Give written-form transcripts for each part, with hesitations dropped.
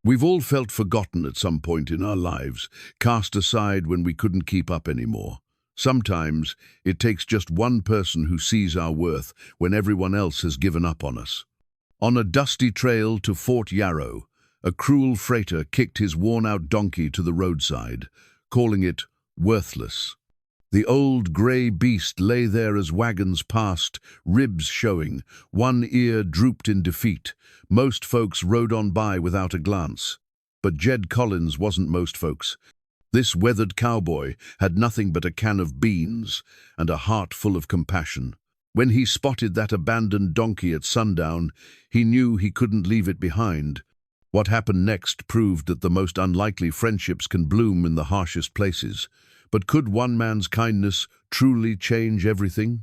We've all felt forgotten at some point in our lives, cast aside when we couldn't keep up anymore. Sometimes it takes just one person who sees our worth when everyone else has given up on us. On a dusty trail to Fort Yarrow, a cruel freighter kicked his worn-out donkey to the roadside, calling it worthless. The old grey beast lay there as wagons passed, ribs showing, one ear drooped in defeat. Most folks rode on by without a glance. But Jed Collins wasn't most folks. This weathered cowboy had nothing but a can of beans and a heart full of compassion. When he spotted that abandoned donkey at sundown, he knew he couldn't leave it behind. What happened next proved that the most unlikely friendships can bloom in the harshest places. But could one man's kindness truly change everything?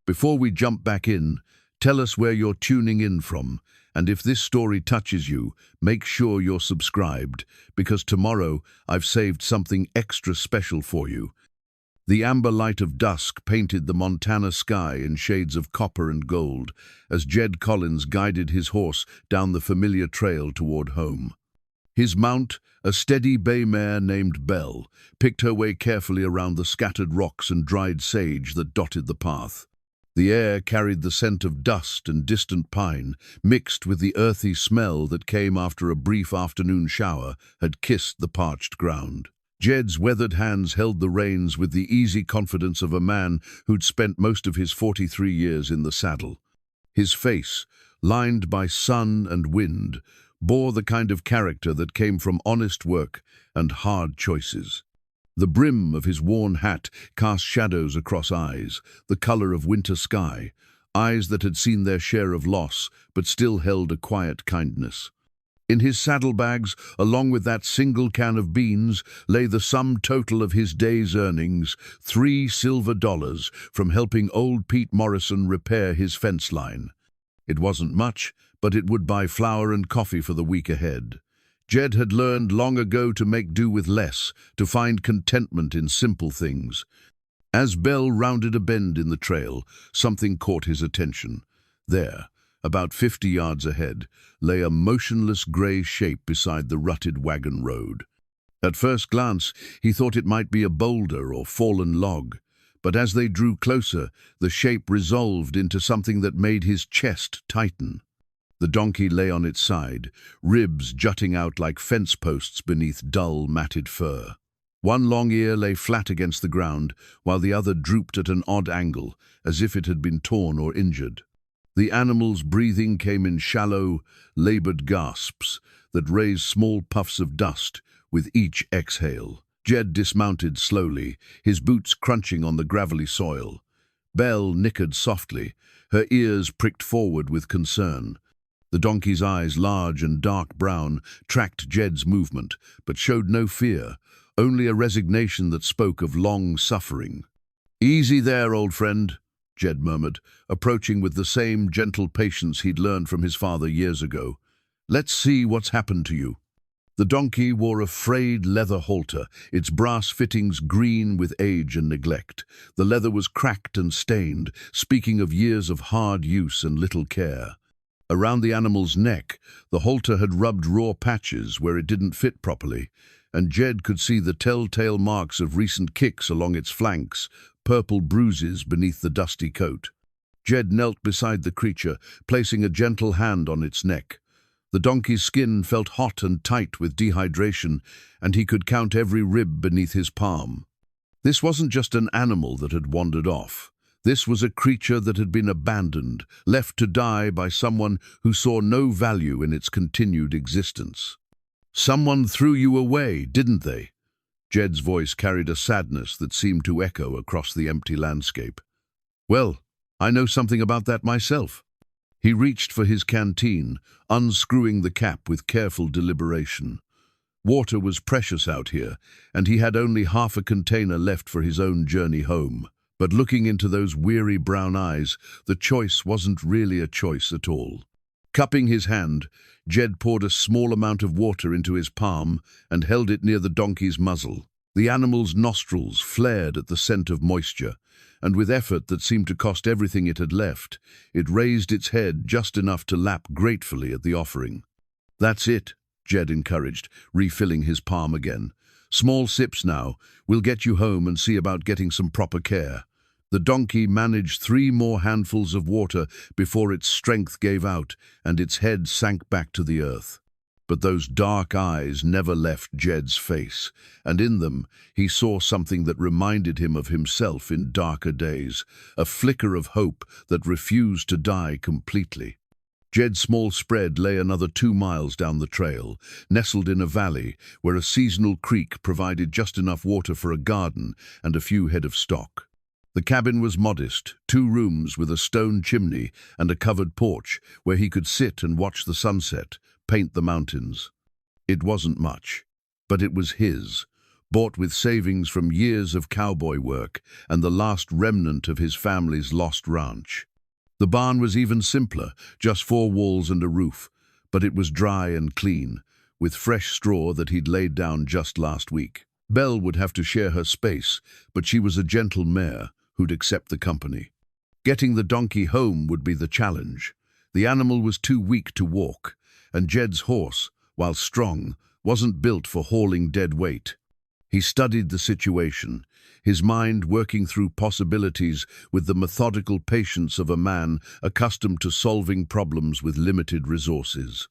Before we jump back in, tell us where you're tuning in from, and if this story touches you, make sure you're subscribed, because tomorrow I've saved something extra special for you. The amber light of dusk painted the Montana sky in shades of copper and gold as Jed Collins guided his horse down the familiar trail toward home. His mount, a steady bay mare named Belle, picked her way carefully around the scattered rocks and dried sage that dotted the path. The air carried the scent of dust and distant pine, mixed with the earthy smell that came after a brief afternoon shower had kissed the parched ground. Jed's weathered hands held the reins with the easy confidence of a man who'd spent most of his 43 years in the saddle. His face, lined by sun and wind, bore the kind of character that came from honest work and hard choices. The brim of his worn hat cast shadows across eyes, the color of winter sky, eyes that had seen their share of loss but still held a quiet kindness. In his saddlebags, along with that single can of beans, lay the sum total of his day's earnings, $3 silver from helping old Pete Morrison repair his fence line. It wasn't much, but it would buy flour and coffee for the week ahead. Jed had learned long ago to make do with less, to find contentment in simple things. As Belle rounded a bend in the trail, something caught his attention. There, about 50 yards ahead, lay a motionless grey shape beside the rutted wagon road. At first glance, he thought it might be a boulder or fallen log, but as they drew closer, the shape resolved into something that made his chest tighten. The donkey lay on its side, ribs jutting out like fence posts beneath dull, matted fur. One long ear lay flat against the ground, while the other drooped at an odd angle, as if it had been torn or injured. The animal's breathing came in shallow, labored gasps that raised small puffs of dust with each exhale. Jed dismounted slowly, his boots crunching on the gravelly soil. Belle nickered softly, her ears pricked forward with concern. The donkey's eyes, large and dark brown, tracked Jed's movement, but showed no fear, only a resignation that spoke of long suffering. "Easy there, old friend," Jed murmured, approaching with the same gentle patience he'd learned from his father years ago. "Let's see what's happened to you." The donkey wore a frayed leather halter, its brass fittings green with age and neglect. The leather was cracked and stained, speaking of years of hard use and little care. Around the animal's neck, the halter had rubbed raw patches where it didn't fit properly, and Jed could see the telltale marks of recent kicks along its flanks, purple bruises beneath the dusty coat. Jed knelt beside the creature, placing a gentle hand on its neck. The donkey's skin felt hot and tight with dehydration, and he could count every rib beneath his palm. This wasn't just an animal that had wandered off. This was a creature that had been abandoned, left to die by someone who saw no value in its continued existence. "Someone threw you away, didn't they?" Jed's voice carried a sadness that seemed to echo across the empty landscape. "Well, I know something about that myself." He reached for his canteen, unscrewing the cap with careful deliberation. Water was precious out here, and he had only half a container left for his own journey home. But looking into those weary brown eyes, the choice wasn't really a choice at all. Cupping his hand, Jed poured a small amount of water into his palm and held it near the donkey's muzzle. The animal's nostrils flared at the scent of moisture, and with effort that seemed to cost everything it had left, it raised its head just enough to lap gratefully at the offering. "That's it," Jed encouraged, refilling his palm again. "Small sips now. We'll get you home and see about getting some proper care." The donkey managed 3 more handfuls of water before its strength gave out and its head sank back to the earth. But those dark eyes never left Jed's face, and in them he saw something that reminded him of himself in darker days, a flicker of hope that refused to die completely. Jed's small spread lay another 2 miles down the trail, nestled in a valley where a seasonal creek provided just enough water for a garden and a few head of stock. The cabin was modest, 2 rooms with a stone chimney and a covered porch where he could sit and watch the sunset, paint the mountains. It wasn't much, but it was his, bought with savings from years of cowboy work and the last remnant of his family's lost ranch. The barn was even simpler, just 4 walls and a roof, but it was dry and clean, with fresh straw that he'd laid down just last week. Belle would have to share her space, but she was a gentle mare who'd accept the company. Getting the donkey home would be the challenge. The animal was too weak to walk, and Jed's horse, while strong, wasn't built for hauling dead weight. He studied the situation, his mind working through possibilities with the methodical patience of a man accustomed to solving problems with limited resources.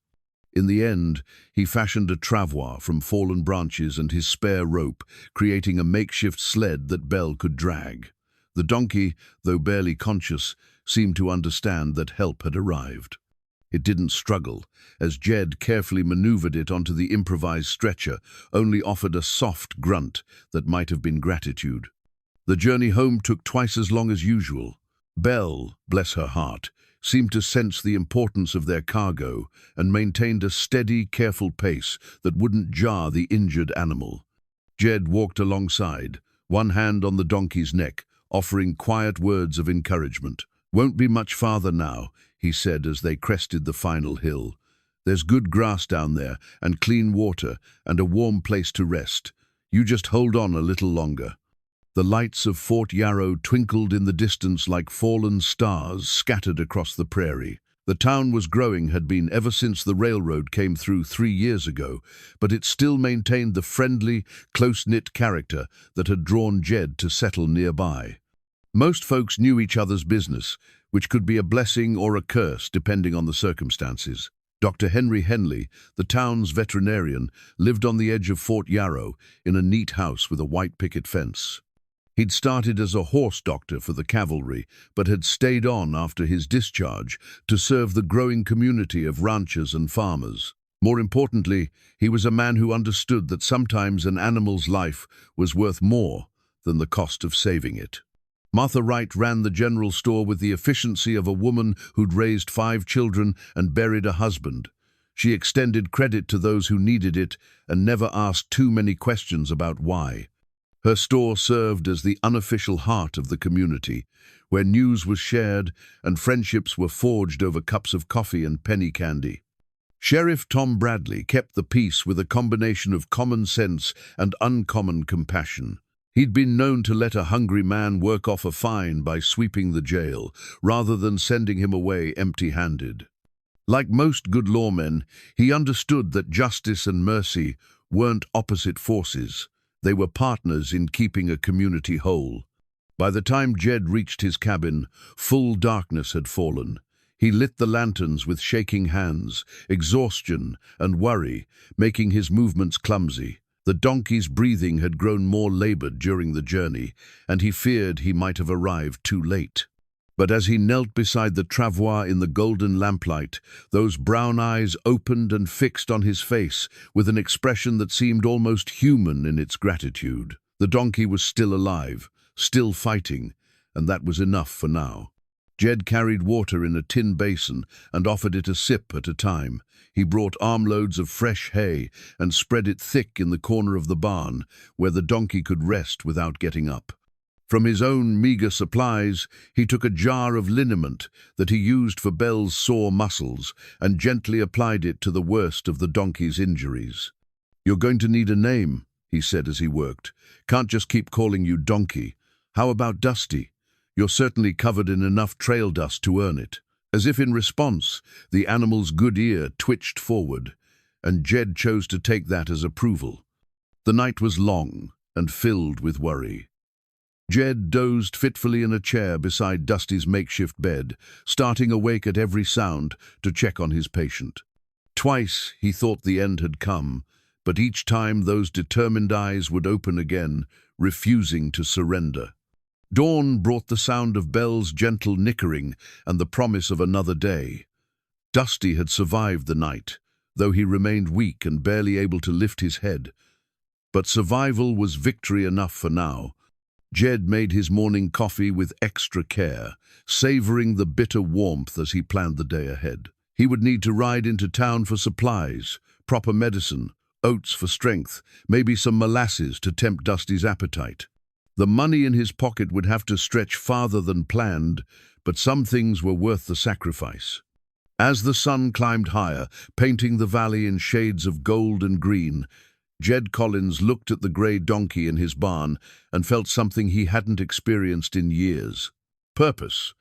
In the end, he fashioned a travois from fallen branches and his spare rope, creating a makeshift sled that Belle could drag. The donkey, though barely conscious, seemed to understand that help had arrived. It didn't struggle, as Jed carefully maneuvered it onto the improvised stretcher, only offered a soft grunt that might have been gratitude. The journey home took twice as long as usual. Belle, bless her heart, seemed to sense the importance of their cargo and maintained a steady, careful pace that wouldn't jar the injured animal. Jed walked alongside, one hand on the donkey's neck, offering quiet words of encouragement. "Won't be much farther now," he said as they crested the final hill. "There's good grass down there and clean water and a warm place to rest. You just hold on a little longer." The lights of Fort Yarrow twinkled in the distance like fallen stars scattered across the prairie. The town was growing had been ever since the railroad came through 3 years ago, but it still maintained the friendly, close-knit character that had drawn Jed to settle nearby. Most folks knew each other's business, which could be a blessing or a curse depending on the circumstances. Dr. Henry Henley, the town's veterinarian, lived on the edge of Fort Yarrow in a neat house with a white picket fence. He'd started as a horse doctor for the cavalry, but had stayed on after his discharge to serve the growing community of ranchers and farmers. More importantly, he was a man who understood that sometimes an animal's life was worth more than the cost of saving it. Martha Wright ran the general store with the efficiency of a woman who'd raised 5 children and buried a husband. She extended credit to those who needed it and never asked too many questions about why. Her store served as the unofficial heart of the community, where news was shared and friendships were forged over cups of coffee and penny candy. Sheriff Tom Bradley kept the peace with a combination of common sense and uncommon compassion. He'd been known to let a hungry man work off a fine by sweeping the jail, rather than sending him away empty-handed. Like most good lawmen, he understood that justice and mercy weren't opposite forces. They were partners in keeping a community whole. By the time Jed reached his cabin, full darkness had fallen. He lit the lanterns with shaking hands, exhaustion and worry, making his movements clumsy. The donkey's breathing had grown more labored during the journey, and he feared he might have arrived too late. But as he knelt beside the travois in the golden lamplight, those brown eyes opened and fixed on his face with an expression that seemed almost human in its gratitude. The donkey was still alive, still fighting, and that was enough for now. Jed carried water in a tin basin and offered it a sip at a time. He brought armloads of fresh hay and spread it thick in the corner of the barn, where the donkey could rest without getting up. From his own meager supplies, he took a jar of liniment that he used for Belle's sore muscles and gently applied it to the worst of the donkey's injuries. "You're going to need a name," he said as he worked. "Can't just keep calling you Donkey. How about Dusty? You're certainly covered in enough trail dust to earn it." As if in response, the animal's good ear twitched forward, and Jed chose to take that as approval. The night was long and filled with worry. Jed dozed fitfully in a chair beside Dusty's makeshift bed, starting awake at every sound to check on his patient. Twice he thought the end had come, but each time those determined eyes would open again, refusing to surrender. Dawn brought the sound of Belle's gentle nickering and the promise of another day. Dusty had survived the night, though he remained weak and barely able to lift his head. But survival was victory enough for now. Jed made his morning coffee with extra care, savoring the bitter warmth as he planned the day ahead. He would need to ride into town for supplies, proper medicine, oats for strength, maybe some molasses to tempt Dusty's appetite. The money in his pocket would have to stretch farther than planned, but some things were worth the sacrifice. As the sun climbed higher, painting the valley in shades of gold and green, Jed Collins looked at the grey donkey in his barn and felt something he hadn't experienced in years. Purpose.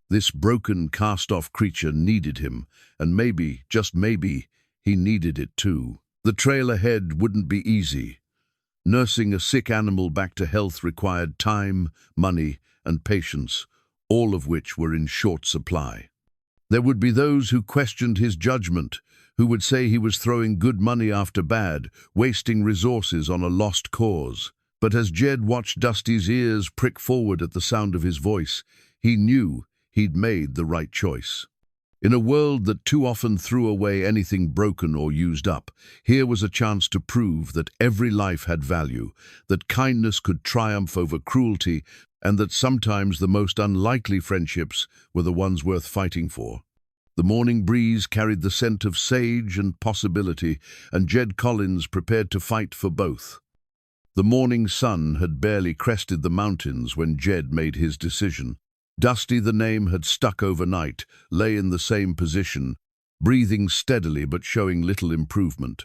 This broken, cast-off creature needed him, and maybe, just maybe, he needed it too. The trail ahead wouldn't be easy. Nursing a sick animal back to health required time, money, and patience, all of which were in short supply. There would be those who questioned his judgment, who would say he was throwing good money after bad, wasting resources on a lost cause. But as Jed watched Dusty's ears prick forward at the sound of his voice, he knew he'd made the right choice. In a world that too often threw away anything broken or used up, here was a chance to prove that every life had value, that kindness could triumph over cruelty, and that sometimes the most unlikely friendships were the ones worth fighting for. The morning breeze carried the scent of sage and possibility, and Jed Collins prepared to fight for both. The morning sun had barely crested the mountains when Jed made his decision. Dusty, the name had stuck overnight, lay in the same position, breathing steadily but showing little improvement.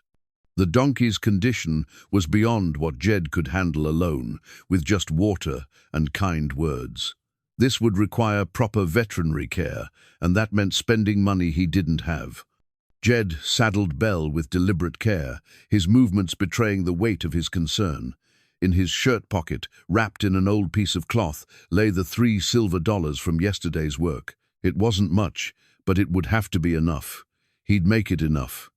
The donkey's condition was beyond what Jed could handle alone, with just water and kind words. This would require proper veterinary care, and that meant spending money he didn't have. Jed saddled Belle with deliberate care, his movements betraying the weight of his concern. In his shirt pocket, wrapped in an old piece of cloth, lay the $3 silver from yesterday's work. It wasn't much, but it would have to be enough. He'd make it enough.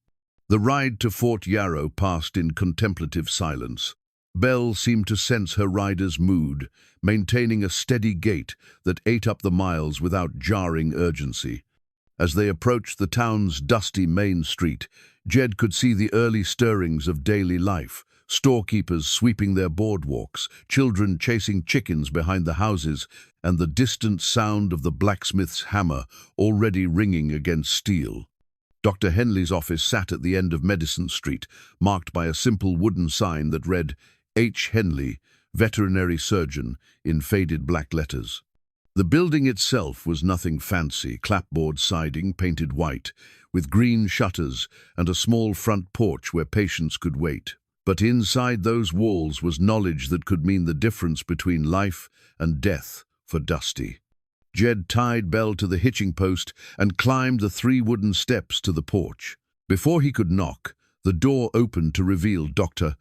The ride to Fort Yarrow passed in contemplative silence. Belle seemed to sense her rider's mood, maintaining a steady gait that ate up the miles without jarring urgency. As they approached the town's dusty main street, Jed could see the early stirrings of daily life, storekeepers sweeping their boardwalks, children chasing chickens behind the houses, and the distant sound of the blacksmith's hammer already ringing against steel. Dr. Henley's office sat at the end of Medicine Street, marked by a simple wooden sign that read, H. Henley, veterinary surgeon, in faded black letters. The building itself was nothing fancy, clapboard siding painted white, with green shutters and a small front porch where patients could wait. But inside those walls was knowledge that could mean the difference between life and death for Dusty. Jed tied Belle to the hitching post and climbed the 3 wooden steps to the porch. Before he could knock, the door opened to reveal Dr.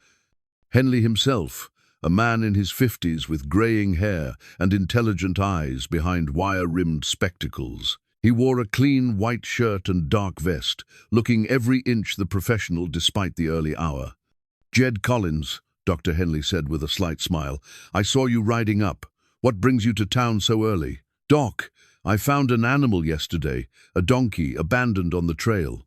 Henley himself, a man in his 50s with graying hair and intelligent eyes behind wire-rimmed spectacles. He wore a clean white shirt and dark vest, looking every inch the professional despite the early hour. Jed Collins, Dr. Henley said with a slight smile, I saw you riding up. What brings you to town so early? Doc, I found an animal yesterday, a donkey, abandoned on the trail.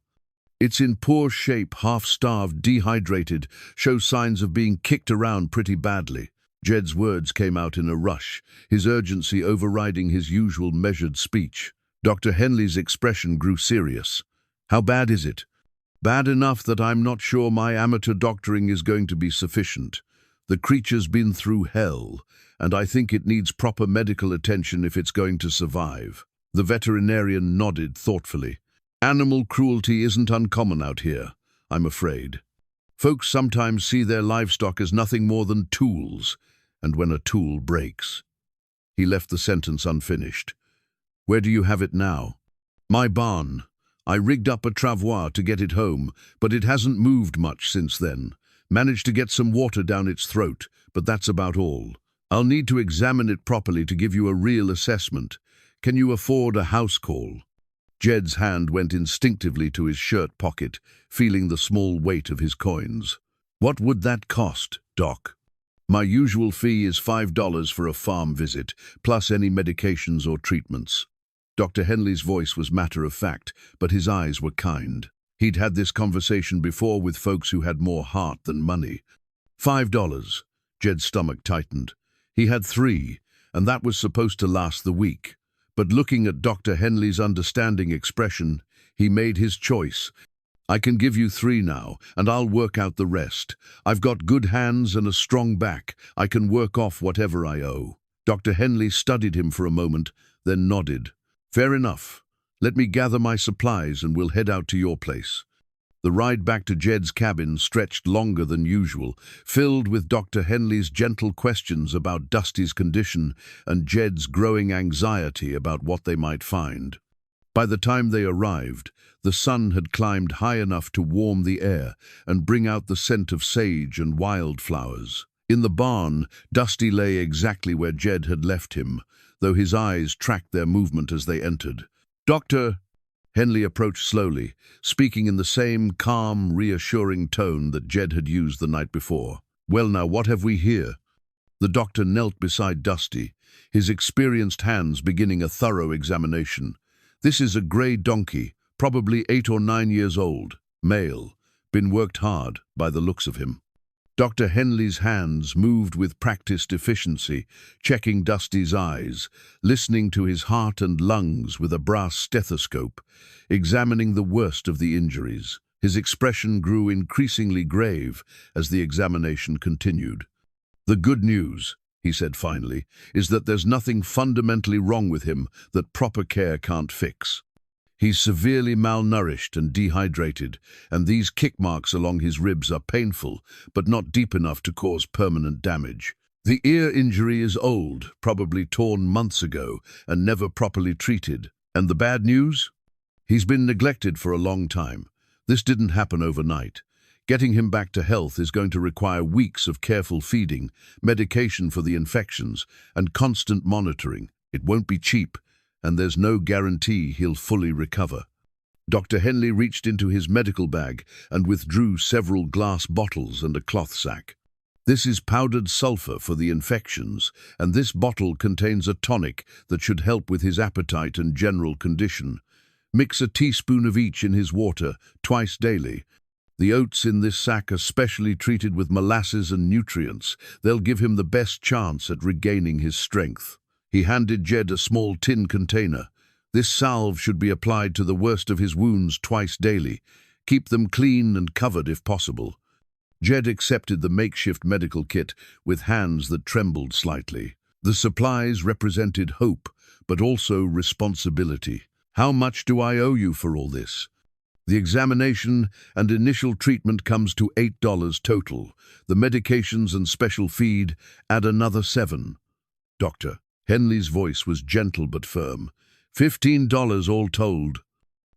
It's in poor shape, half-starved, dehydrated, shows signs of being kicked around pretty badly. Jed's words came out in a rush, his urgency overriding his usual measured speech. Dr. Henley's expression grew serious. How bad is it? Bad enough that I'm not sure my amateur doctoring is going to be sufficient. The creature's been through hell, and I think it needs proper medical attention if it's going to survive. The veterinarian nodded thoughtfully. Animal cruelty isn't uncommon out here, I'm afraid. Folks sometimes see their livestock as nothing more than tools, and when a tool breaks. He left the sentence unfinished. Where do you have it now? My barn. I rigged up a travois to get it home, but it hasn't moved much since then. Managed to get some water down its throat, but that's about all. I'll need to examine it properly to give you a real assessment. Can you afford a house call?" Jed's hand went instinctively to his shirt pocket, feeling the small weight of his coins. "What would that cost, Doc?" "My usual fee is $5 for a farm visit, plus any medications or treatments." Dr. Henley's voice was matter-of-fact, but his eyes were kind. He'd had this conversation before with folks who had more heart than money. $5. Jed's stomach tightened. He had 3, and that was supposed to last the week. But looking at Dr. Henley's understanding expression, he made his choice. "I can give you 3 now, and I'll work out the rest. I've got good hands and a strong back. I can work off whatever I owe." Dr. Henley studied him for a moment, then nodded. "Fair enough. Let me gather my supplies and we'll head out to your place." The ride back to Jed's cabin stretched longer than usual, filled with Dr. Henley's gentle questions about Dusty's condition and Jed's growing anxiety about what they might find. By the time they arrived, the sun had climbed high enough to warm the air and bring out the scent of sage and wildflowers. In the barn, Dusty lay exactly where Jed had left him, though his eyes tracked their movement as they entered. "Doctor," Henley approached slowly, speaking in the same calm, reassuring tone that Jed had used the night before. "Well now, what have we here?" The doctor knelt beside Dusty, his experienced hands beginning a thorough examination. "This is a grey donkey, probably 8 or 9 years old, male, been worked hard by the looks of him." Dr. Henley's hands moved with practiced efficiency, checking Dusty's eyes, listening to his heart and lungs with a brass stethoscope, examining the worst of the injuries. His expression grew increasingly grave as the examination continued. "The good news," he said finally, "is that there's nothing fundamentally wrong with him that proper care can't fix. He's severely malnourished and dehydrated, and these kick marks along his ribs are painful, but not deep enough to cause permanent damage. The ear injury is old, probably torn months ago, and never properly treated. And the bad news? He's been neglected for a long time. This didn't happen overnight. Getting him back to health is going to require weeks of careful feeding, medication for the infections, and constant monitoring. It won't be cheap, and there's no guarantee he'll fully recover." Dr. Henley reached into his medical bag and withdrew several glass bottles and a cloth sack. "This is powdered sulfur for the infections, and this bottle contains a tonic that should help with his appetite and general condition. Mix a teaspoon of each in his water twice daily. The oats in this sack are specially treated with molasses and nutrients. They'll give him the best chance at regaining his strength." He handed Jed a small tin container. "This salve should be applied to the worst of his wounds twice daily. Keep them clean and covered if possible." Jed accepted the makeshift medical kit with hands that trembled slightly. The supplies represented hope, but also responsibility. "How much do I owe you for all this?" "The examination and initial treatment comes to $8 total. The medications and special feed add another $7. Doctor." Henley's voice was gentle but firm. $15 all told."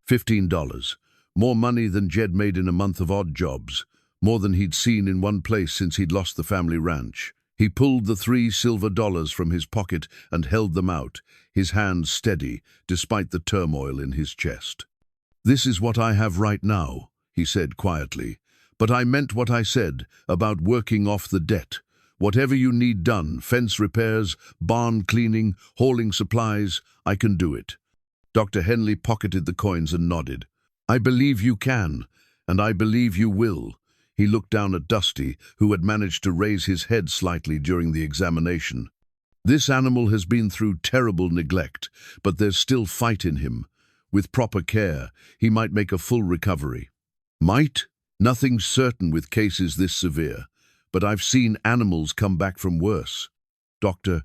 $15. More money than Jed made in a month of odd jobs. More than he'd seen in one place since he'd lost the family ranch. He pulled the 3 silver dollars from his pocket and held them out, his hands steady, despite the turmoil in his chest. "This is what I have right now," he said quietly. "But I meant what I said about working off the debt. Whatever you need done, fence repairs, barn cleaning, hauling supplies, I can do it." Dr. Henley pocketed the coins and nodded. "I believe you can, and I believe you will." He looked down at Dusty, who had managed to raise his head slightly during the examination. "This animal has been through terrible neglect, but there's still fight in him. With proper care, he might make a full recovery." "Might? Nothing's certain with cases this severe. But I've seen animals come back from worse." "Doctor,"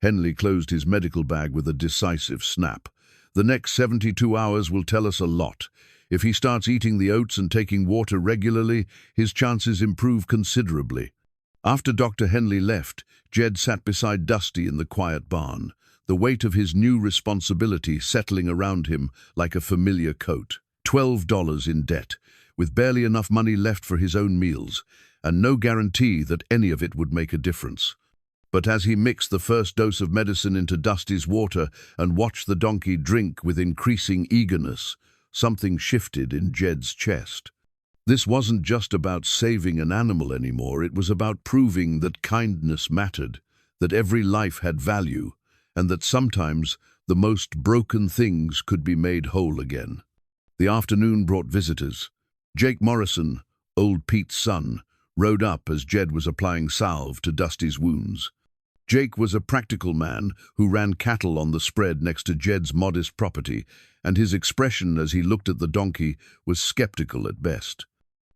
Henley closed his medical bag with a decisive snap. "The next 72 hours will tell us a lot. If he starts eating the oats and taking water regularly, his chances improve considerably." After Dr. Henley left, Jed sat beside Dusty in the quiet barn, the weight of his new responsibility settling around him like a familiar coat. $12 in debt, with barely enough money left for his own meals, and no guarantee that any of it would make a difference. But as he mixed the first dose of medicine into Dusty's water and watched the donkey drink with increasing eagerness, something shifted in Jed's chest. This wasn't just about saving an animal anymore, it was about proving that kindness mattered, that every life had value, and that sometimes the most broken things could be made whole again. The afternoon brought visitors. Jake Morrison, old Pete's son, rode up as Jed was applying salve to Dusty's wounds. Jake was a practical man who ran cattle on the spread next to Jed's modest property, and his expression as he looked at the donkey was skeptical at best.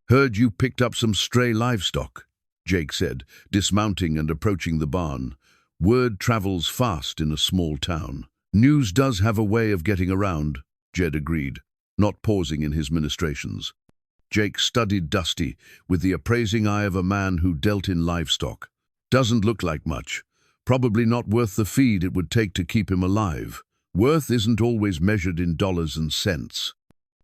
"Heard you picked up some stray livestock," Jake said, dismounting and approaching the barn. "Word travels fast in a small town." "News does have a way of getting around," Jed agreed, not pausing in his ministrations. Jake studied Dusty with the appraising eye of a man who dealt in livestock. "Doesn't look like much. Probably not worth the feed it would take to keep him alive. Worth isn't always measured in dollars and cents."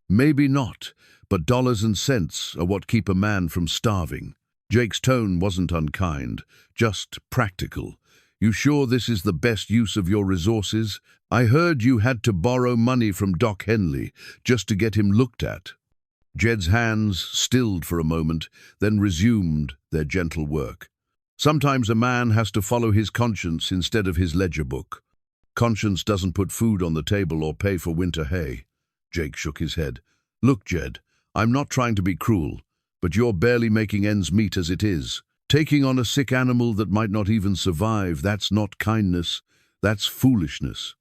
"Maybe not, but dollars and cents are what keep a man from starving." Jake's tone wasn't unkind, just practical. "You sure this is the best use of your resources? I heard you had to borrow money from Doc Henley just to get him looked at." Jed's hands stilled for a moment, then resumed their gentle work. "Sometimes a man has to follow his conscience instead of his ledger book. Conscience doesn't put food on the table or pay for winter hay." Jake shook his head. "Look, Jed, I'm not trying to be cruel, but you're barely making ends meet as it is. Taking on a sick animal that might not even survive, that's not kindness, that's foolishness."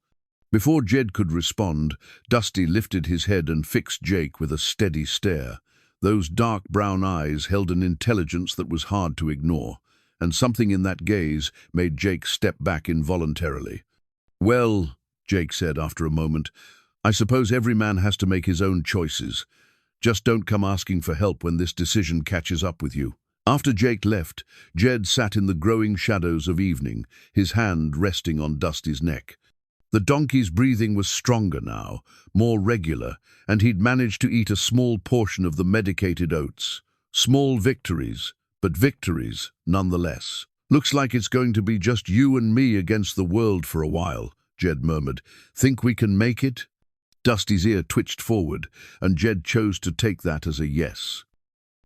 Before Jed could respond, Dusty lifted his head and fixed Jake with a steady stare. Those dark brown eyes held an intelligence that was hard to ignore, and something in that gaze made Jake step back involuntarily. "Well," Jake said after a moment, "I suppose every man has to make his own choices. Just don't come asking for help when this decision catches up with you." After Jake left, Jed sat in the growing shadows of evening, his hand resting on Dusty's neck. The donkey's breathing was stronger now, more regular, and he'd managed to eat a small portion of the medicated oats. Small victories, but victories nonetheless. "Looks like it's going to be just you and me against the world for a while," Jed murmured. "Think we can make it?" Dusty's ear twitched forward, and Jed chose to take that as a yes.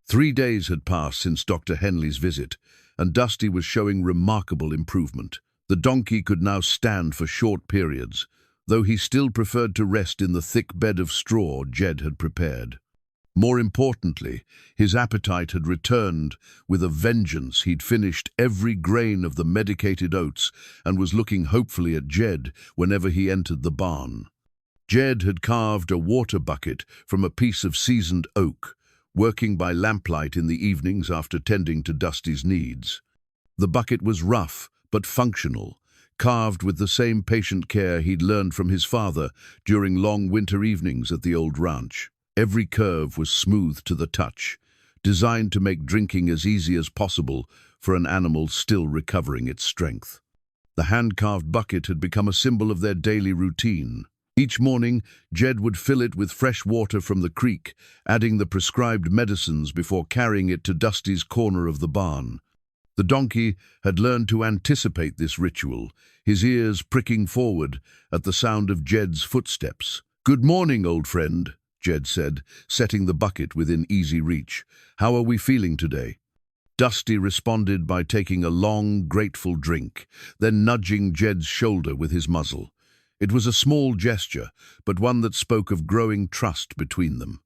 3 days had passed since Dr. Henley's visit, and Dusty was showing remarkable improvement. The donkey could now stand for short periods, though he still preferred to rest in the thick bed of straw Jed had prepared. More importantly, his appetite had returned with a vengeance. He'd finished every grain of the medicated oats and was looking hopefully at Jed whenever he entered the barn. Jed had carved a water bucket from a piece of seasoned oak, working by lamplight in the evenings after tending to Dusty's needs. The bucket was rough but functional, carved with the same patient care he'd learned from his father during long winter evenings at the old ranch. Every curve was smooth to the touch, designed to make drinking as easy as possible for an animal still recovering its strength. The hand-carved bucket had become a symbol of their daily routine. Each morning, Jed would fill it with fresh water from the creek, adding the prescribed medicines before carrying it to Dusty's corner of the barn. The donkey had learned to anticipate this ritual, his ears pricking forward at the sound of Jed's footsteps. "Good morning, old friend," Jed said, setting the bucket within easy reach. "How are we feeling today?" Dusty responded by taking a long, grateful drink, then nudging Jed's shoulder with his muzzle. It was a small gesture, but one that spoke of growing trust between them.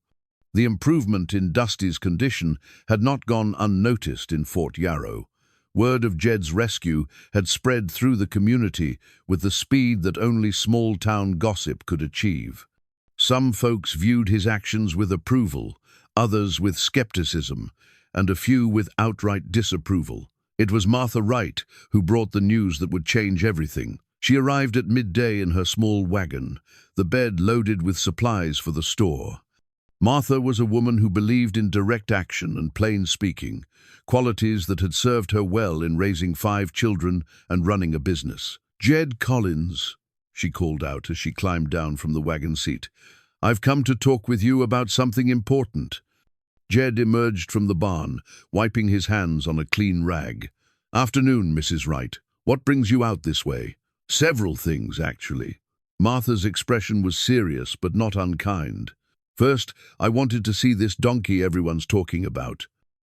The improvement in Dusty's condition had not gone unnoticed in Fort Yarrow. Word of Jed's rescue had spread through the community with the speed that only small-town gossip could achieve. Some folks viewed his actions with approval, others with skepticism, and a few with outright disapproval. It was Martha Wright who brought the news that would change everything. She arrived at midday in her small wagon, the bed loaded with supplies for the store. Martha was a woman who believed in direct action and plain speaking, qualities that had served her well in raising 5 children and running a business. "Jed Collins," she called out as she climbed down from the wagon seat. I've come to talk with you about something important." Jed emerged from the barn, wiping his hands on a clean rag. "Afternoon, Mrs. Wright. What brings you out this way?" "Several things, actually." Martha's expression was serious but not unkind. "First, I wanted to see this donkey everyone's talking about.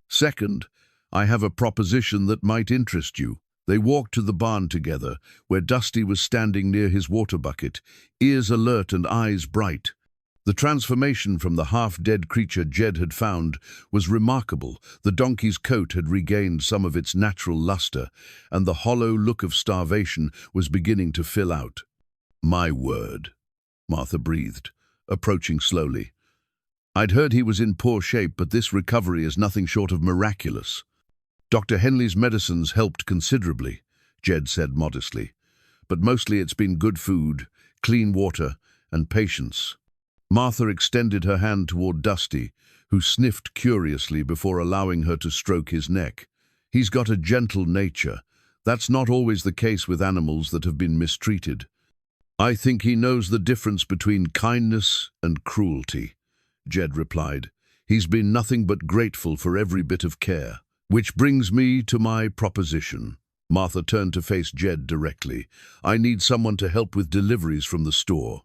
Second, I have a proposition that might interest you." They walked to the barn together, where Dusty was standing near his water bucket, ears alert and eyes bright. The transformation from the half-dead creature Jed had found was remarkable. The donkey's coat had regained some of its natural luster, and the hollow look of starvation was beginning to fill out. "My word," Martha breathed, approaching slowly. "I'd heard he was in poor shape, but this recovery is nothing short of miraculous." "Dr. Henley's medicines helped considerably," Jed said modestly. "But mostly it's been good food, clean water, and patience." Martha extended her hand toward Dusty, who sniffed curiously before allowing her to stroke his neck. "He's got a gentle nature. That's not always the case with animals that have been mistreated. I think he knows the difference between kindness and cruelty," Jed replied. "He's been nothing but grateful for every bit of care. Which brings me to my proposition." Martha turned to face Jed directly. "I need someone to help with deliveries from the store.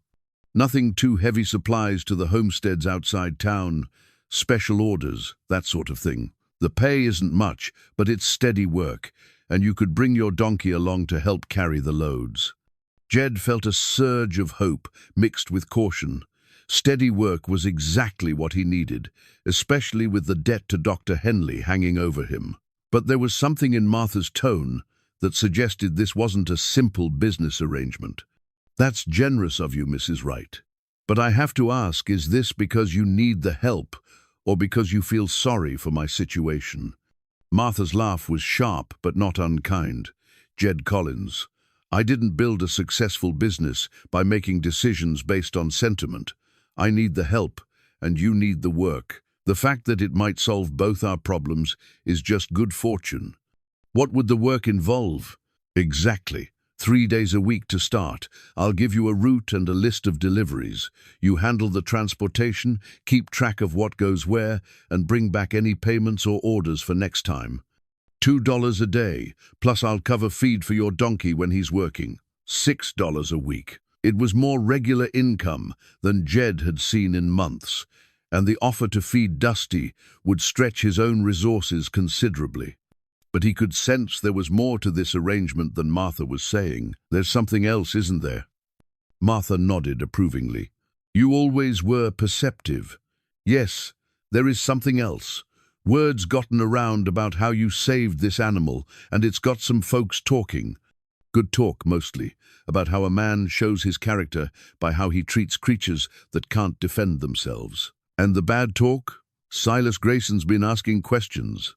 Nothing too heavy, supplies to the homesteads outside town, special orders, that sort of thing. The pay isn't much, but it's steady work, and you could bring your donkey along to help carry the loads." Jed felt a surge of hope mixed with caution. Steady work was exactly what he needed, especially with the debt to Dr. Henley hanging over him. But there was something in Martha's tone that suggested this wasn't a simple business arrangement. "That's generous of you, Mrs. Wright. But I have to ask, is this because you need the help, or because you feel sorry for my situation?" Martha's laugh was sharp but not unkind. "Jed Collins, I didn't build a successful business by making decisions based on sentiment. I need the help, and you need the work. The fact that it might solve both our problems is just good fortune." "What would the work involve?" "Exactly. 3 days a week to start. I'll give you a route and a list of deliveries. You handle the transportation, keep track of what goes where, and bring back any payments or orders for next time. $2 a day, plus I'll cover feed for your donkey when he's working. $6 a week." It was more regular income than Jed had seen in months, and the offer to feed Dusty would stretch his own resources considerably. But he could sense there was more to this arrangement than Martha was saying. "There's something else, isn't there?" Martha nodded approvingly. "You always were perceptive. Yes, there is something else. Word's gotten around about how you saved this animal, and it's got some folks talking. Good talk, mostly, about how a man shows his character by how he treats creatures that can't defend themselves. And the bad talk? Silas Grayson's been asking questions."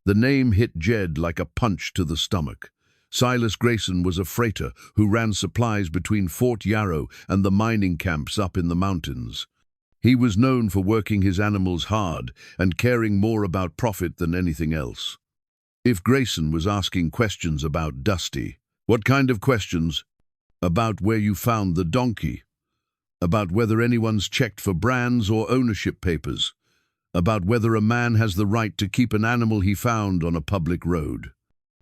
The name hit Jed like a punch to the stomach. Silas Grayson was a freighter who ran supplies between Fort Yarrow and the mining camps up in the mountains. He was known for working his animals hard and caring more about profit than anything else. If Grayson was asking questions about Dusty, what kind of questions? About where you found the donkey. About whether anyone's checked for brands or ownership papers. About whether a man has the right to keep an animal he found on a public road.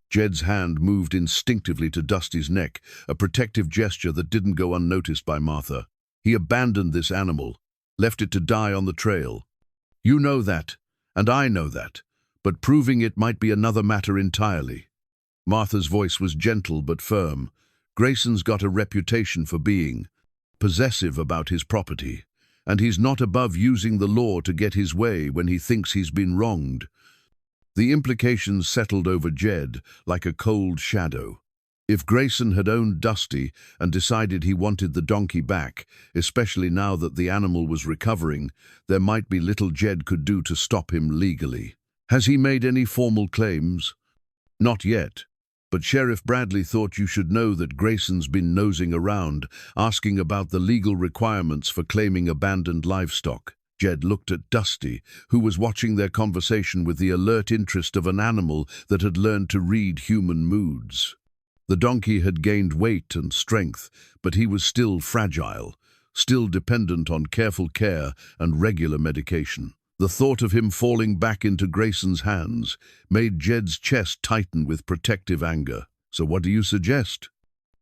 Jed's hand moved instinctively to Dusty's neck, a protective gesture that didn't go unnoticed by Martha. He abandoned this animal, left it to die on the trail. You know that, and I know that, but proving it might be another matter entirely. Martha's voice was gentle but firm. Grayson's got a reputation for being possessive about his property, and he's not above using the law to get his way when he thinks he's been wronged. The implications settled over Jed like a cold shadow. If Grayson had owned Dusty and decided he wanted the donkey back, especially now that the animal was recovering, there might be little Jed could do to stop him legally. Has he made any formal claims? Not yet. But Sheriff Bradley thought you should know that Grayson's been nosing around, asking about the legal requirements for claiming abandoned livestock. Jed looked at Dusty, who was watching their conversation with the alert interest of an animal that had learned to read human moods. The donkey had gained weight and strength, but he was still fragile, still dependent on careful care and regular medication. The thought of him falling back into Grayson's hands made Jed's chest tighten with protective anger. "So what do you suggest?"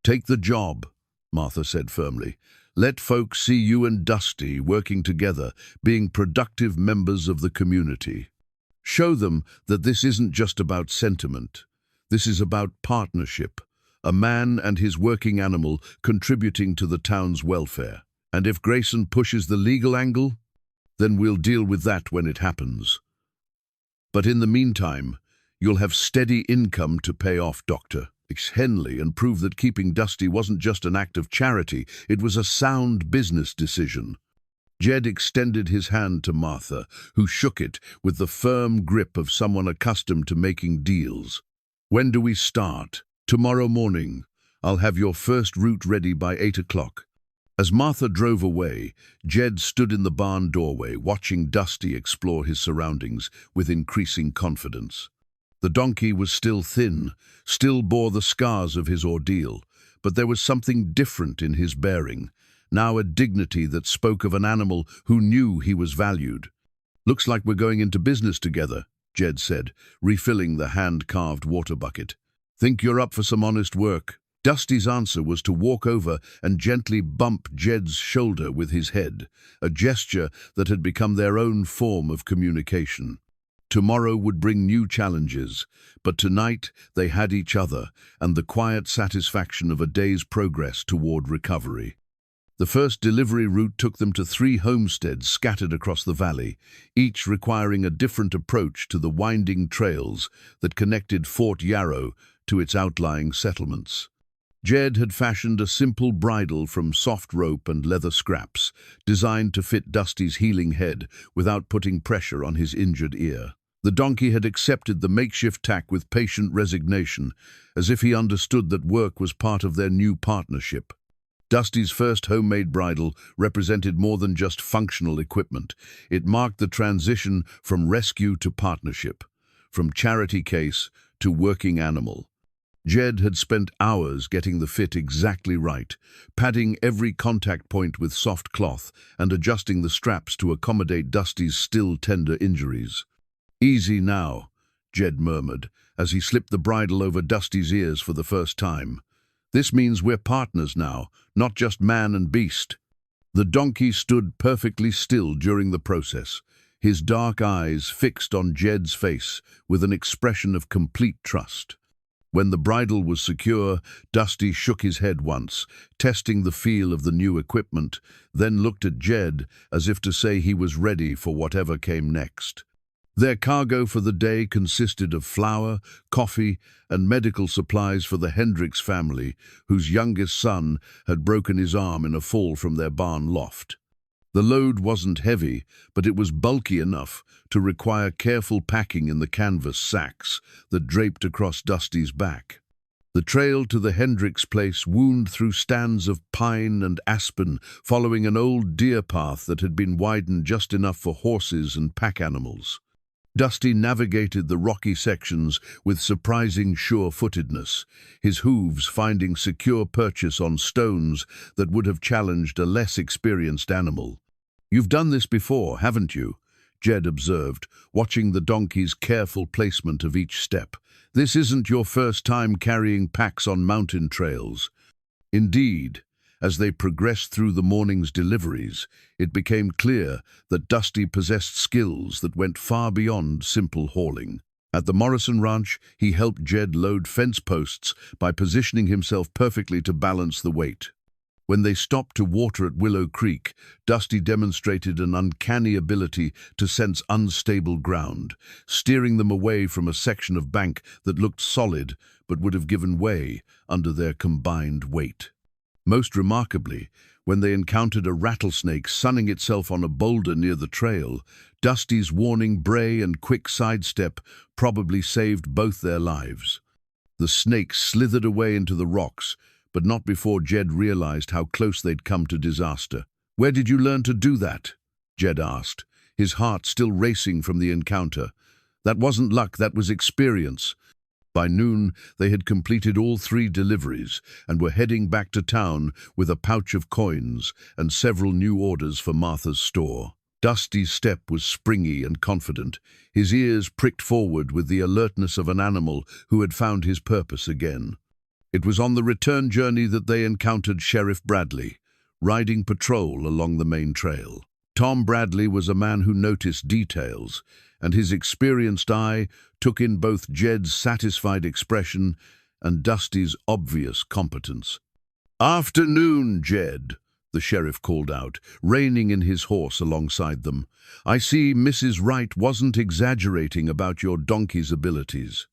"Take the job," Martha said firmly. "Let folks see you and Dusty working together, being productive members of the community. Show them that this isn't just about sentiment. This is about partnership, a man and his working animal contributing to the town's welfare. And if Grayson pushes the legal angle, then we'll deal with that when it happens. But in the meantime, you'll have steady income to pay off Dr. Henley and prove that keeping Dusty wasn't just an act of charity, it was a sound business decision." Jed extended his hand to Martha, who shook it with the firm grip of someone accustomed to making deals. "When do we start?" "Tomorrow morning. I'll have your first route ready by 8 o'clock. As Martha drove away, Jed stood in the barn doorway, watching Dusty explore his surroundings with increasing confidence. The donkey was still thin, still bore the scars of his ordeal, but there was something different in his bearing, now a dignity that spoke of an animal who knew he was valued. "Looks like we're going into business together," Jed said, refilling the hand-carved water bucket. "Think you're up for some honest work?" Dusty's answer was to walk over and gently bump Jed's shoulder with his head, a gesture that had become their own form of communication. Tomorrow would bring new challenges, but tonight they had each other and the quiet satisfaction of a day's progress toward recovery. The first delivery route took them to 3 homesteads scattered across the valley, each requiring a different approach to the winding trails that connected Fort Yarrow to its outlying settlements. Jed had fashioned a simple bridle from soft rope and leather scraps, designed to fit Dusty's healing head without putting pressure on his injured ear. The donkey had accepted the makeshift tack with patient resignation, as if he understood that work was part of their new partnership. Dusty's first homemade bridle represented more than just functional equipment. It marked the transition from rescue to partnership, from charity case to working animal. Jed had spent hours getting the fit exactly right, padding every contact point with soft cloth and adjusting the straps to accommodate Dusty's still tender injuries. "Easy now," Jed murmured, as he slipped the bridle over Dusty's ears for the first time. "This means we're partners now, not just man and beast." The donkey stood perfectly still during the process, his dark eyes fixed on Jed's face with an expression of complete trust. When the bridle was secure, Dusty shook his head once, testing the feel of the new equipment, then looked at Jed as if to say he was ready for whatever came next. Their cargo for the day consisted of flour, coffee, and medical supplies for the Hendricks family, whose youngest son had broken his arm in a fall from their barn loft. The load wasn't heavy, but it was bulky enough to require careful packing in the canvas sacks that draped across Dusty's back. The trail to the Hendricks place wound through stands of pine and aspen, following an old deer path that had been widened just enough for horses and pack animals. Dusty navigated the rocky sections with surprising sure-footedness, his hooves finding secure purchase on stones that would have challenged a less experienced animal. "You've done this before, haven't you?" Jed observed, watching the donkey's careful placement of each step. "This isn't your first time carrying packs on mountain trails." Indeed, as they progressed through the morning's deliveries, it became clear that Dusty possessed skills that went far beyond simple hauling. At the Morrison Ranch, he helped Jed load fence posts by positioning himself perfectly to balance the weight. When they stopped to water at Willow Creek, Dusty demonstrated an uncanny ability to sense unstable ground, steering them away from a section of bank that looked solid but would have given way under their combined weight. Most remarkably, when they encountered a rattlesnake sunning itself on a boulder near the trail, Dusty's warning bray and quick sidestep probably saved both their lives. The snake slithered away into the rocks, but not before Jed realized how close they'd come to disaster. "Where did you learn to do that?" Jed asked, his heart still racing from the encounter. "That wasn't luck, that was experience." By noon, they had completed all 3 deliveries and were heading back to town with a pouch of coins and several new orders for Martha's store. Dusty's step was springy and confident, his ears pricked forward with the alertness of an animal who had found his purpose again. It was on the return journey that they encountered Sheriff Bradley, riding patrol along the main trail. Tom Bradley was a man who noticed details, and his experienced eye took in both Jed's satisfied expression and Dusty's obvious competence. "Afternoon, Jed," the sheriff called out, reining in his horse alongside them. "I see Mrs. Wright wasn't exaggerating about your donkey's abilities."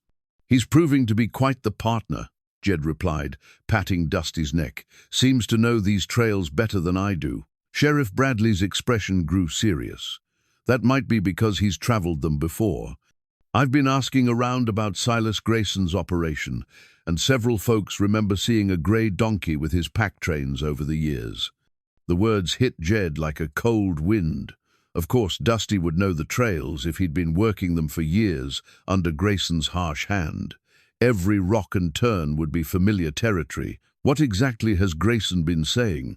"He's proving to be quite the partner," Jed replied, patting Dusty's neck. "Seems to know these trails better than I do." Sheriff Bradley's expression grew serious. "That might be because he's traveled them before. I've been asking around about Silas Grayson's operation, and several folks remember seeing a gray donkey with his pack trains over the years." The words hit Jed like a cold wind. Of course, Dusty would know the trails if he'd been working them for years under Grayson's harsh hand. Every rock and turn would be familiar territory. What exactly has Grayson been saying?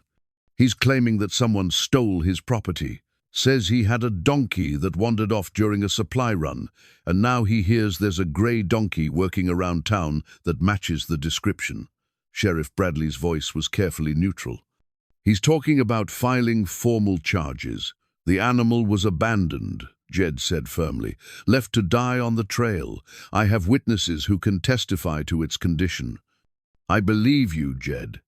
He's claiming that someone stole his property, says he had a donkey that wandered off during a supply run, and now he hears there's a gray donkey working around town that matches the description. Sheriff Bradley's voice was carefully neutral. "He's talking about filing formal charges. The animal was abandoned," Jed said firmly, "left to die on the trail. I have witnesses who can testify to its condition." "I believe you, Jed,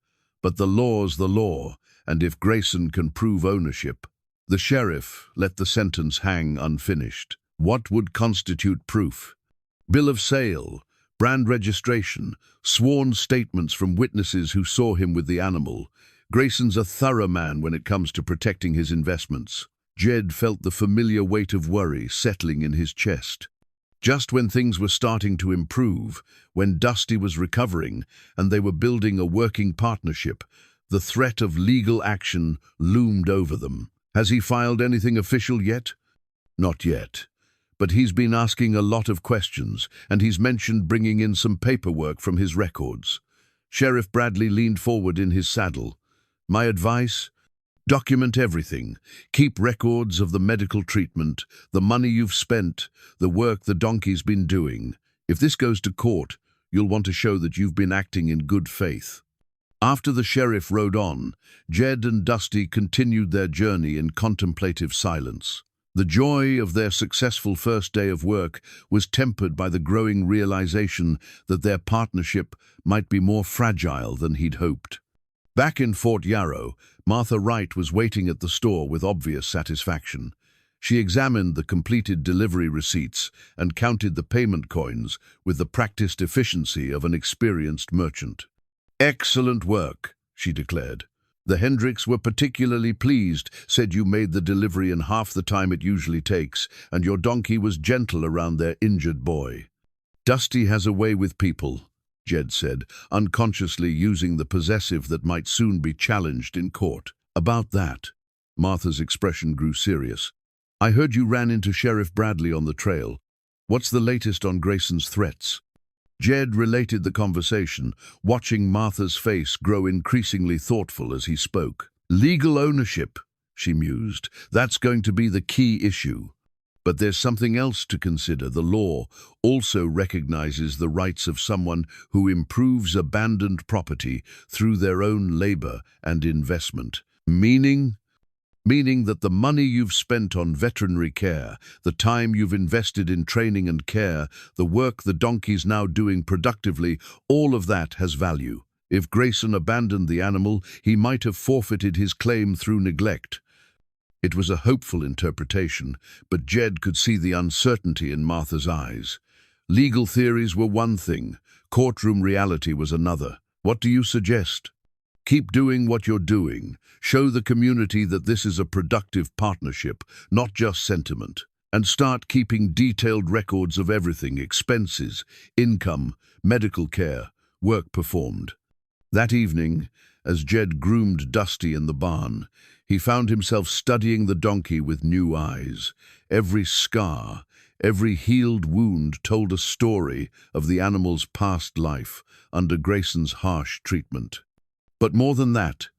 but the law's the law, and if Grayson can prove ownership—" The sheriff let the sentence hang unfinished. What would constitute proof? Bill of sale, brand registration, sworn statements from witnesses who saw him with the animal. Grayson's a thorough man when it comes to protecting his investments. Jed felt the familiar weight of worry settling in his chest. Just when things were starting to improve, when Dusty was recovering and they were building a working partnership, the threat of legal action loomed over them. Has he filed anything official yet? Not yet. But he's been asking a lot of questions, and he's mentioned bringing in some paperwork from his records. Sheriff Bradley leaned forward in his saddle. "My advice? Document everything. Keep records of the medical treatment, the money you've spent, the work the donkey's been doing. If this goes to court, you'll want to show that you've been acting in good faith." After the sheriff rode on, Jed and Dusty continued their journey in contemplative silence. The joy of their successful first day of work was tempered by the growing realization that their partnership might be more fragile than he'd hoped. Back in Fort Yarrow, Martha Wright was waiting at the store with obvious satisfaction. She examined the completed delivery receipts and counted the payment coins with the practiced efficiency of an experienced merchant. "Excellent work," she declared. "The Hendricks were particularly pleased, said you made the delivery in half the time it usually takes, and your donkey was gentle around their injured boy." "Dusty has a way with people," Jed said, unconsciously using the possessive that might soon be challenged in court. "About that," Martha's expression grew serious. "I heard you ran into Sheriff Bradley on the trail. What's the latest on Grayson's threats?" Jed related the conversation, watching Martha's face grow increasingly thoughtful as he spoke. "Legal ownership," she mused. "That's going to be the key issue. But there's something else to consider. The law also recognizes the rights of someone who improves abandoned property through their own labor and investment. Meaning that the money you've spent on veterinary care, the time you've invested in training and care, the work the donkey's now doing productively, all of that has value. If Grayson abandoned the animal, he might have forfeited his claim through neglect." It was a hopeful interpretation, but Jed could see the uncertainty in Martha's eyes. Legal theories were one thing, courtroom reality was another. "What do you suggest?" "Keep doing what you're doing. Show the community that this is a productive partnership, not just sentiment. And start keeping detailed records of everything: expenses, income, medical care, work performed." That evening, as Jed groomed Dusty in the barn, he found himself studying the donkey with new eyes. Every scar, Every healed wound told a story of the animal's past life under Grayson's harsh treatment. But more than that,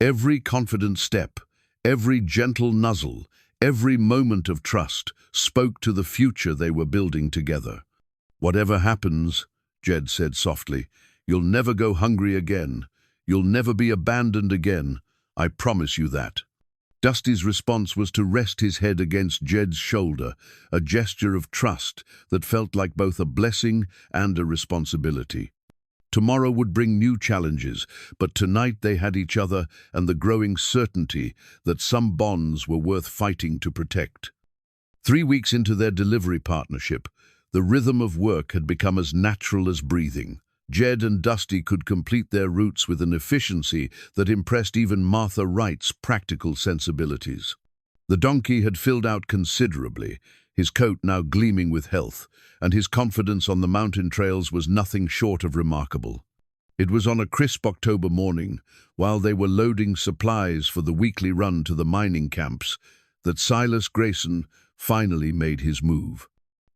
every confident step, every gentle nuzzle, every moment of trust spoke to the future they were building together. "Whatever happens," Jed said softly, "you'll never go hungry again. You'll never be abandoned again. I promise you that." Dusty's response was to rest his head against Jed's shoulder, a gesture of trust that felt like both a blessing and a responsibility. Tomorrow would bring new challenges, but tonight they had each other and the growing certainty that some bonds were worth fighting to protect. 3 weeks into their delivery partnership, the rhythm of work had become as natural as breathing. Jed and Dusty could complete their routes with an efficiency that impressed even Martha Wright's practical sensibilities. The donkey had filled out considerably, his coat now gleaming with health, and his confidence on the mountain trails was nothing short of remarkable. It was on a crisp October morning, while they were loading supplies for the weekly run to the mining camps, that Silas Grayson finally made his move.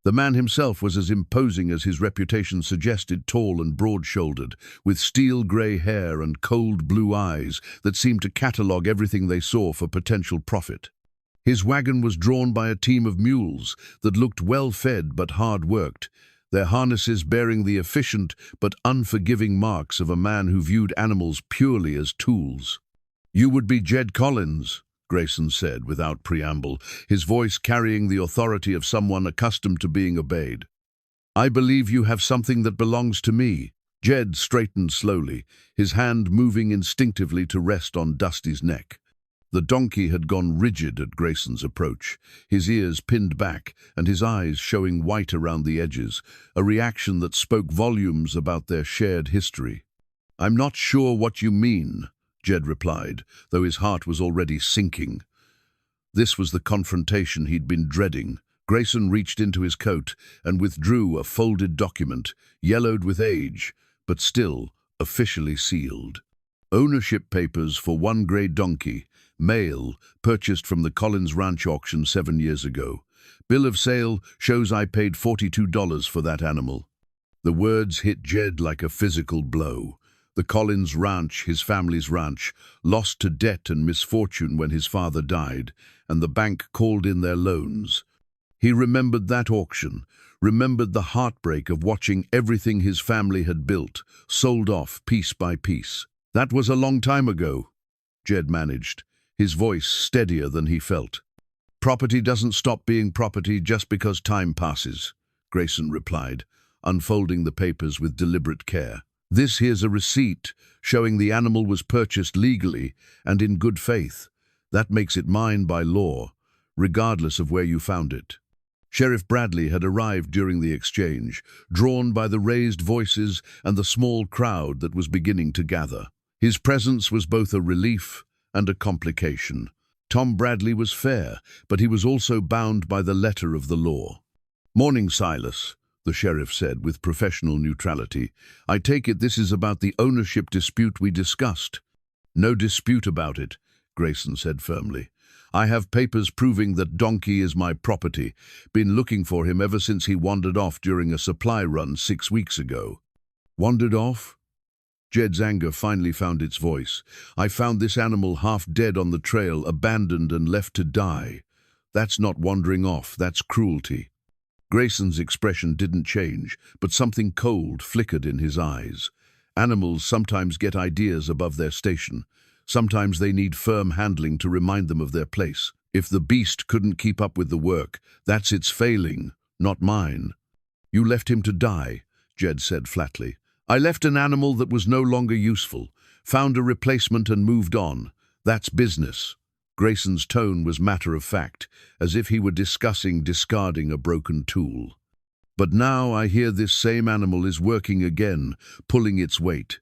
The man himself was as imposing as his reputation suggested, tall and broad-shouldered, with steel-grey hair and cold blue eyes that seemed to catalogue everything they saw for potential profit. His wagon was drawn by a team of mules that looked well-fed but hard-worked, their harnesses bearing the efficient but unforgiving marks of a man who viewed animals purely as tools. "You would be Jed Collins," Grayson said without preamble, his voice carrying the authority of someone accustomed to being obeyed. "I believe you have something that belongs to me." Jed straightened slowly, his hand moving instinctively to rest on Dusty's neck. The donkey had gone rigid at Grayson's approach, his ears pinned back and his eyes showing white around the edges, a reaction that spoke volumes about their shared history. "I'm not sure what you mean," Jed replied, though his heart was already sinking. This was the confrontation he'd been dreading. Grayson reached into his coat and withdrew a folded document, yellowed with age, but still officially sealed. "Ownership papers for one grey donkey, male, purchased from the Collins Ranch auction 7 years ago. Bill of sale shows I paid $42 for that animal." The words hit Jed like a physical blow. The Collins Ranch, his family's ranch, lost to debt and misfortune when his father died, and the bank called in their loans. He remembered that auction, remembered the heartbreak of watching everything his family had built, sold off piece by piece. "That was a long time ago," Jed managed, his voice steadier than he felt. "Property doesn't stop being property just because time passes," Grayson replied, unfolding the papers with deliberate care. "This here's a receipt showing the animal was purchased legally and in good faith. That makes it mine by law, regardless of where you found it." Sheriff Bradley had arrived during the exchange, drawn by the raised voices and the small crowd that was beginning to gather. His presence was both a relief and a complication. Tom Bradley was fair, but he was also bound by the letter of the law. "Morning, Silas," the sheriff said with professional neutrality. "I take it this is about the ownership dispute we discussed." "No dispute about it," Grayson said firmly. "I have papers proving that Donkey is my property. Been looking for him ever since he wandered off during a supply run 6 weeks ago." "Wandered off?" Jed's anger finally found its voice. "I found this animal half dead on the trail, abandoned and left to die. That's not wandering off, that's cruelty." Grayson's expression didn't change, but something cold flickered in his eyes. Animals sometimes get ideas above their station. Sometimes they need firm handling to remind them of their place. If the beast couldn't keep up with the work, that's its failing, not mine. "You left him to die," Jed said flatly. "I left an animal that was no longer useful, found a replacement and moved on. That's business." Grayson's tone was matter-of-fact, as if he were discarding a broken tool. "But now I hear this same animal is working again, pulling its weight.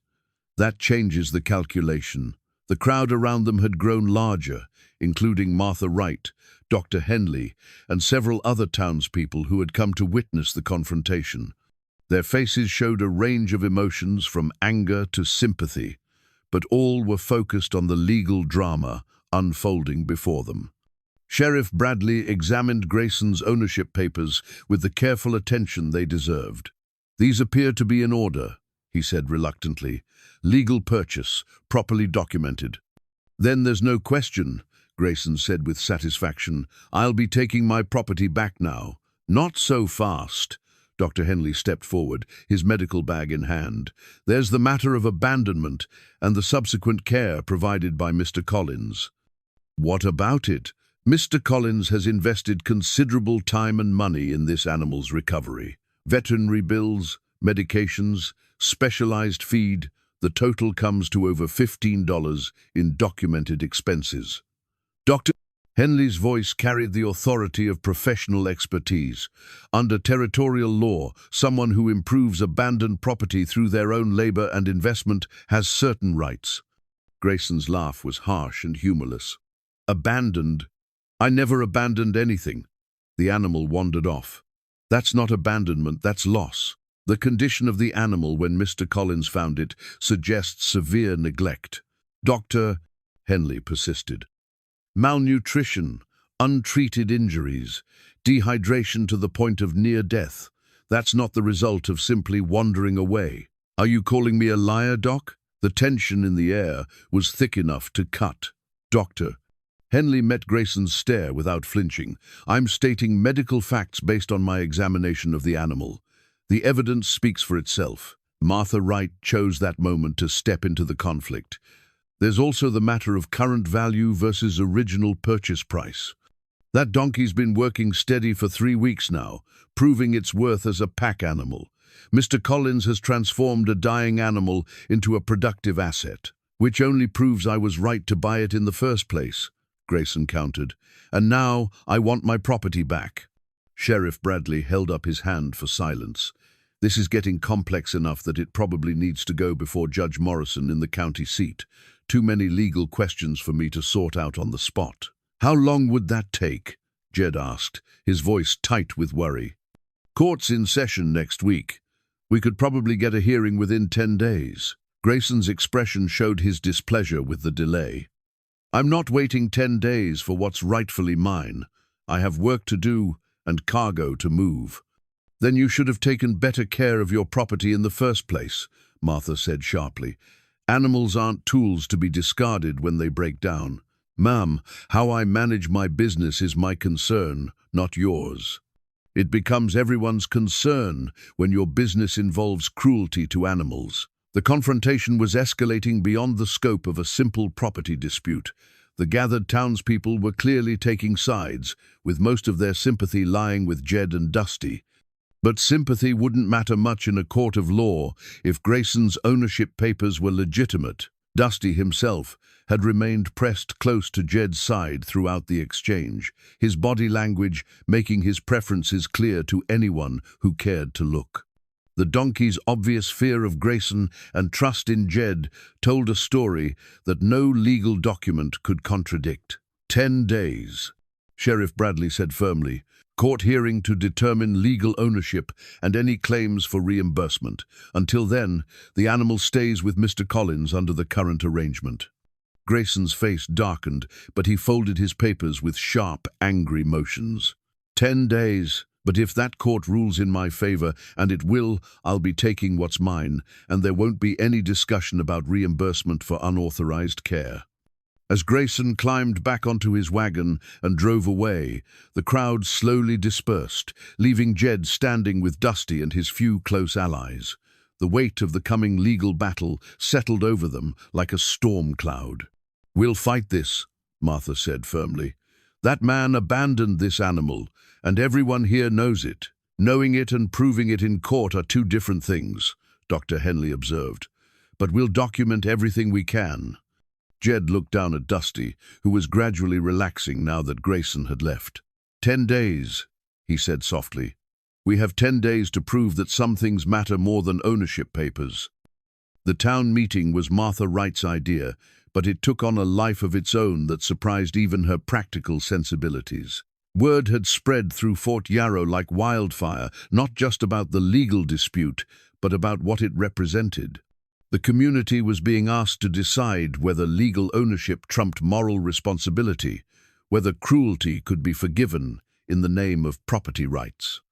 That changes the calculation." The crowd around them had grown larger, including Martha Wright, Dr. Henley, and several other townspeople who had come to witness the confrontation. Their faces showed a range of emotions from anger to sympathy, but all were focused on the legal drama unfolding before them. Sheriff Bradley examined Grayson's ownership papers with the careful attention they deserved. "These appear to be in order," he said reluctantly. "Legal purchase, properly documented." "Then there's no question," Grayson said with satisfaction. "I'll be taking my property back now." "Not so fast." Dr. Henley stepped forward, his medical bag in hand. "There's the matter of abandonment and the subsequent care provided by Mr. Collins." "What about it?" "Mr. Collins has invested considerable time and money in this animal's recovery. Veterinary bills, medications, specialized feed. The total comes to over $15 in documented expenses." Dr. Henley's voice carried the authority of professional expertise. "Under territorial law, someone who improves abandoned property through their own labor and investment has certain rights." Grayson's laugh was harsh and humorless. "Abandoned? I never abandoned anything." The animal wandered off. "That's not abandonment, that's loss. The condition of the animal when Mr. Collins found it suggests severe neglect." Dr. Henley persisted. "Malnutrition, untreated injuries, dehydration to the point of near death. That's not the result of simply wandering away." "Are you calling me a liar, Doc?" The tension in the air was thick enough to cut. "Doctor." Henley met Grayson's stare without flinching. "I'm stating medical facts based on my examination of the animal. The evidence speaks for itself." Martha Wright chose that moment to step into the conflict. "There's also the matter of current value versus original purchase price. That donkey's been working steady for 3 weeks now, proving its worth as a pack animal. Mr. Collins has transformed a dying animal into a productive asset, which only proves I was right to buy it in the first place," Grayson countered. "And now I want my property back." Sheriff Bradley held up his hand for silence. "This is getting complex enough that it probably needs to go before Judge Morrison in the county seat. Too many legal questions for me to sort out on the spot." "How long would that take?" Jed asked, his voice tight with worry. "Court's in session next week. We could probably get a hearing within 10 days. Grayson's expression showed his displeasure with the delay. "I'm not waiting 10 days for what's rightfully mine. I have work to do and cargo to move." "Then you should have taken better care of your property in the first place," Martha said sharply. "Animals aren't tools to be discarded when they break down." "Ma'am, how I manage my business is my concern, not yours." "It becomes everyone's concern when your business involves cruelty to animals." The confrontation was escalating beyond the scope of a simple property dispute. The gathered townspeople were clearly taking sides, with most of their sympathy lying with Jed and Dusty. But sympathy wouldn't matter much in a court of law if Grayson's ownership papers were legitimate. Dusty himself had remained pressed close to Jed's side throughout the exchange, his body language making his preferences clear to anyone who cared to look. The donkey's obvious fear of Grayson and trust in Jed told a story that no legal document could contradict. 10 days, Sheriff Bradley said firmly. Court hearing to determine legal ownership and any claims for reimbursement. Until then, the animal stays with Mr. Collins under the current arrangement. Grayson's face darkened, but he folded his papers with sharp, angry motions. 10 days. But if that court rules in my favor, and it will, I'll be taking what's mine, and there won't be any discussion about reimbursement for unauthorized care. As Grayson climbed back onto his wagon and drove away, the crowd slowly dispersed, leaving Jed standing with Dusty and his few close allies. The weight of the coming legal battle settled over them like a storm cloud. "We'll fight this," Martha said firmly. "That man abandoned this animal, and everyone here knows it. Knowing it and proving it in court are two different things," Dr. Henley observed. "But we'll document everything we can." Jed looked down at Dusty, who was gradually relaxing now that Grayson had left. 10 days, he said softly. "We have 10 days to prove that some things matter more than ownership papers." The town meeting was Martha Wright's idea, but it took on a life of its own that surprised even her practical sensibilities. Word had spread through Fort Yarrow like wildfire, not just about the legal dispute, but about what it represented. The community was being asked to decide whether legal ownership trumped moral responsibility, whether cruelty could be forgiven in the name of property rights.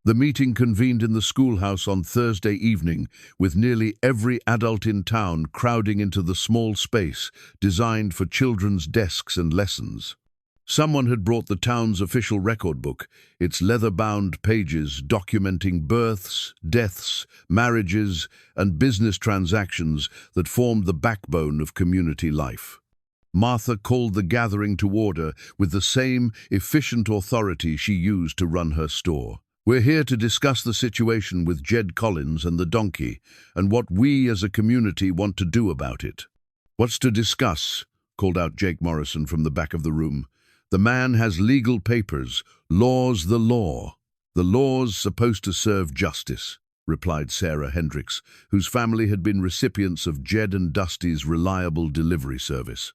The meeting convened in the schoolhouse on Thursday evening, with nearly every adult in town crowding into the small space designed for children's desks and lessons. Someone had brought the town's official record book, its leather-bound pages documenting births, deaths, marriages, and business transactions that formed the backbone of community life. Martha called the gathering to order with the same efficient authority she used to run her store. "We're here to discuss the situation with Jed Collins and the donkey, and what we as a community want to do about it." "What's to discuss?" called out Jake Morrison from the back of the room. "The man has legal papers. Law's the law." "The law's supposed to serve justice," replied Sarah Hendricks, whose family had been recipients of Jed and Dusty's reliable delivery service.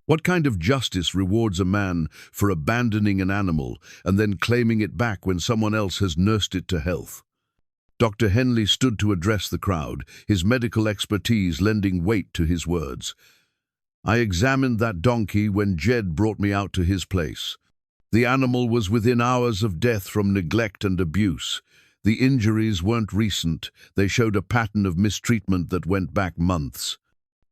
"What kind of justice rewards a man for abandoning an animal and then claiming it back when someone else has nursed it to health?" Dr. Henley stood to address the crowd, his medical expertise lending weight to his words. "I examined that donkey when Jed brought me out to his place. The animal was within hours of death from neglect and abuse. The injuries weren't recent. They showed a pattern of mistreatment that went back months."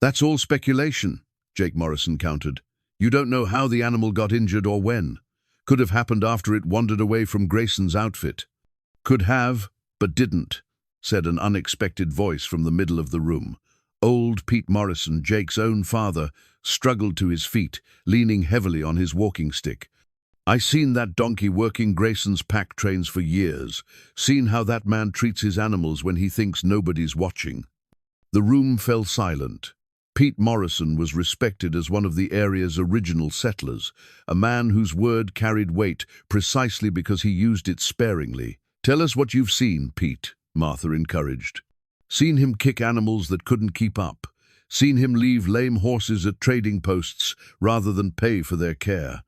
"That's all speculation," Jake Morrison countered. "You don't know how the animal got injured or when. Could have happened after it wandered away from Grayson's outfit." "Could have, but didn't," said an unexpected voice from the middle of the room. Old Pete Morrison, Jake's own father, struggled to his feet, leaning heavily on his walking stick. "I seen that donkey working Grayson's pack trains for years, seen how that man treats his animals when he thinks nobody's watching." The room fell silent. Pete Morrison was respected as one of the area's original settlers, a man whose word carried weight precisely because he used it sparingly. "Tell us what you've seen, Pete," Martha encouraged. "Seen him kick animals that couldn't keep up. Seen him leave lame horses at trading posts rather than pay for their care.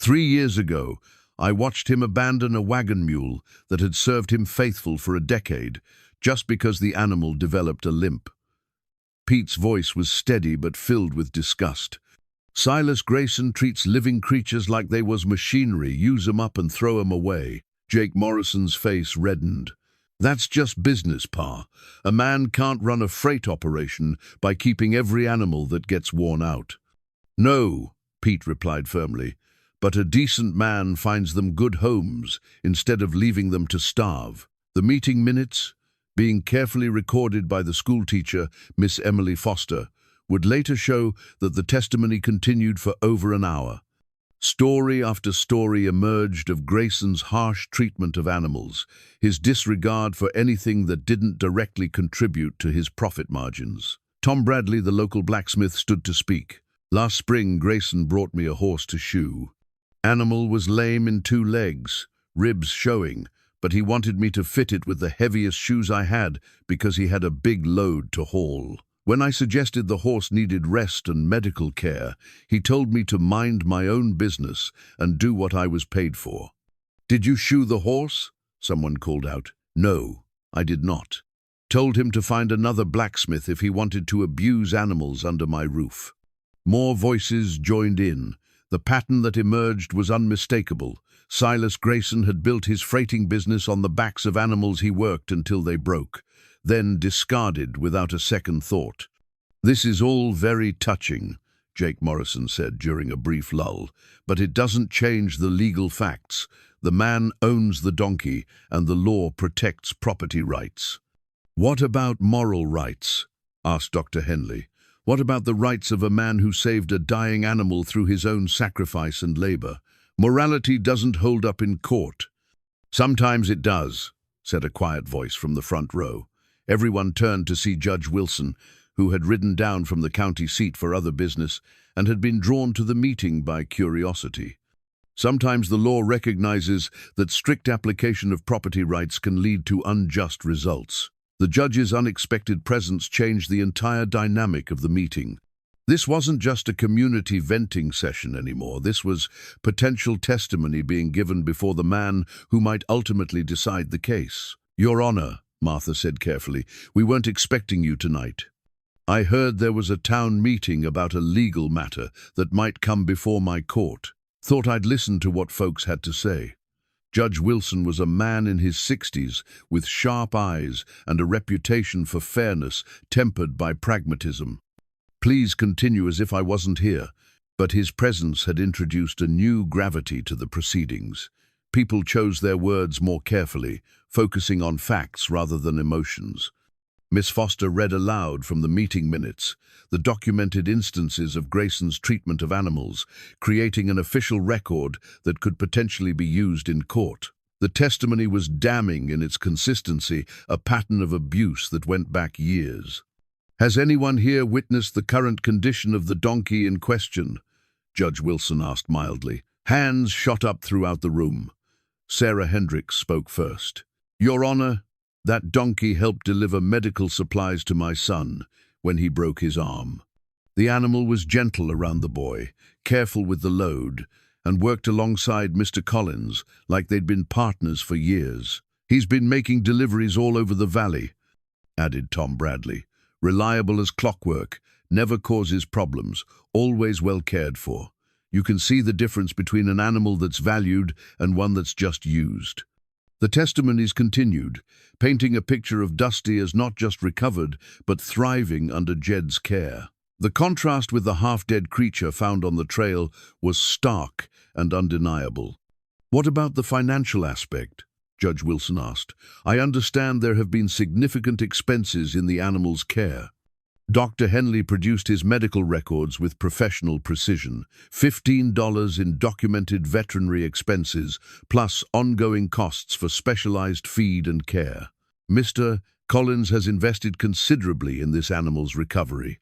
3 years ago, I watched him abandon a wagon mule that had served him faithful for a decade, just because the animal developed a limp." Pete's voice was steady but filled with disgust. "Silas Grayson treats living creatures like they was machinery, use 'em up and throw 'em away." Jake Morrison's face reddened. "That's just business, Pa. A man can't run a freight operation by keeping every animal that gets worn out." "No," Pete replied firmly, "but a decent man finds them good homes instead of leaving them to starve." The meeting minutes, being carefully recorded by the schoolteacher, Miss Emily Foster, would later show that the testimony continued for over an hour. Story after story emerged of Grayson's harsh treatment of animals, his disregard for anything that didn't directly contribute to his profit margins. Tom Bradley, the local blacksmith, stood to speak. "Last spring, Grayson brought me a horse to shoe. Animal was lame in 2 legs, ribs showing, but he wanted me to fit it with the heaviest shoes I had because he had a big load to haul. When I suggested the horse needed rest and medical care, he told me to mind my own business and do what I was paid for." "Did you shoe the horse?" someone called out. "No, I did not. Told him to find another blacksmith if he wanted to abuse animals under my roof." More voices joined in. The pattern that emerged was unmistakable. Silas Grayson had built his freighting business on the backs of animals he worked until they broke, then discarded without a second thought. "This is all very touching," Jake Morrison said during a brief lull, "but it doesn't change the legal facts. The man owns the donkey, and the law protects property rights." "What about moral rights?" asked Dr. Henley. "What about the rights of a man who saved a dying animal through his own sacrifice and labor? Morality doesn't hold up in court." "Sometimes it does," said a quiet voice from the front row. Everyone turned to see Judge Wilson, who had ridden down from the county seat for other business and had been drawn to the meeting by curiosity. "Sometimes the law recognizes that strict application of property rights can lead to unjust results." The judge's unexpected presence changed the entire dynamic of the meeting. This wasn't just a community venting session anymore. This was potential testimony being given before the man who might ultimately decide the case. "Your Honor," Martha said carefully, "we weren't expecting you tonight. I heard there was a town meeting about a legal matter that might come before my court." Thought I'd listen to what folks had to say. Judge Wilson was a man in his 60s with sharp eyes and a reputation for fairness tempered by pragmatism. Please continue as if I wasn't here, but his presence had introduced a new gravity to the proceedings. People chose their words more carefully, focusing on facts rather than emotions. Miss Foster read aloud from the meeting minutes the documented instances of Grayson's treatment of animals, creating an official record that could potentially be used in court. The testimony was damning in its consistency, a pattern of abuse that went back years. "Has anyone here witnessed the current condition of the donkey in question?" Judge Wilson asked mildly. Hands shot up throughout the room. Sarah Hendricks spoke first. "Your Honor, that donkey helped deliver medical supplies to my son when he broke his arm. The animal was gentle around the boy, careful with the load, and worked alongside Mr. Collins like they'd been partners for years. He's been making deliveries all over the valley," added Tom Bradley. "Reliable as clockwork, never causes problems, always well cared for. You can see the difference between an animal that's valued and one that's just used." The testimonies continued, painting a picture of Dusty as not just recovered, but thriving under Jed's care. The contrast with the half-dead creature found on the trail was stark and undeniable. "What about the financial aspect?" Judge Wilson asked. "I understand there have been significant expenses in the animal's care." Dr. Henley produced his medical records with professional precision, $15 in documented veterinary expenses, plus ongoing costs for specialized feed and care. "Mr. Collins has invested considerably in this animal's recovery."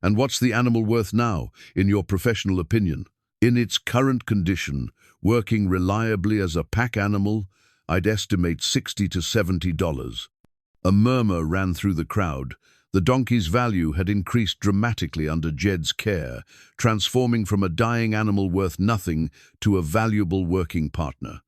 "And what's the animal worth now, in your professional opinion?" "In its current condition, working reliably as a pack animal, I'd estimate $60 to $70. A murmur ran through the crowd. The donkey's value had increased dramatically under Jed's care, transforming from a dying animal worth nothing to a valuable working partner.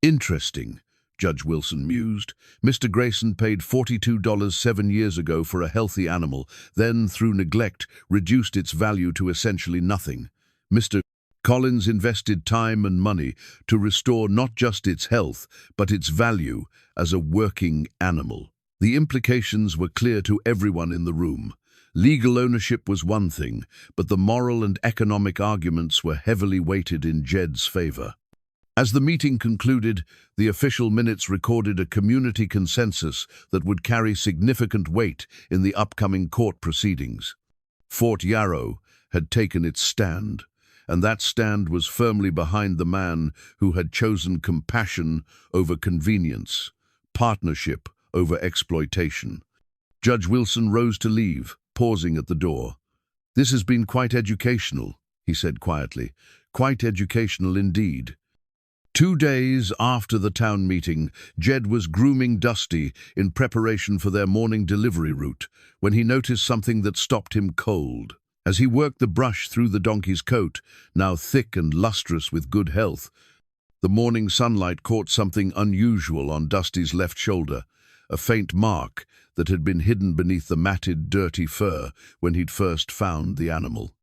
"Interesting," Judge Wilson mused. "Mr. Grayson paid $42 7 years ago for a healthy animal, then, through neglect, reduced its value to essentially nothing. Mr. Collins invested time and money to restore not just its health, but its value as a working animal." The implications were clear to everyone in the room. Legal ownership was one thing, but the moral and economic arguments were heavily weighted in Jed's favor. As the meeting concluded, the official minutes recorded a community consensus that would carry significant weight in the upcoming court proceedings. Fort Yarrow had taken its stand, and that stand was firmly behind the man who had chosen compassion over convenience, partnership over exploitation. Judge Wilson rose to leave, pausing at the door. "This has been quite educational," he said quietly. "Quite educational indeed." 2 days after the town meeting, Jed was grooming Dusty in preparation for their morning delivery route when he noticed something that stopped him cold. As he worked the brush through the donkey's coat, now thick and lustrous with good health, the morning sunlight caught something unusual on Dusty's left shoulder, a faint mark that had been hidden beneath the matted, dirty fur when he'd first found the animal.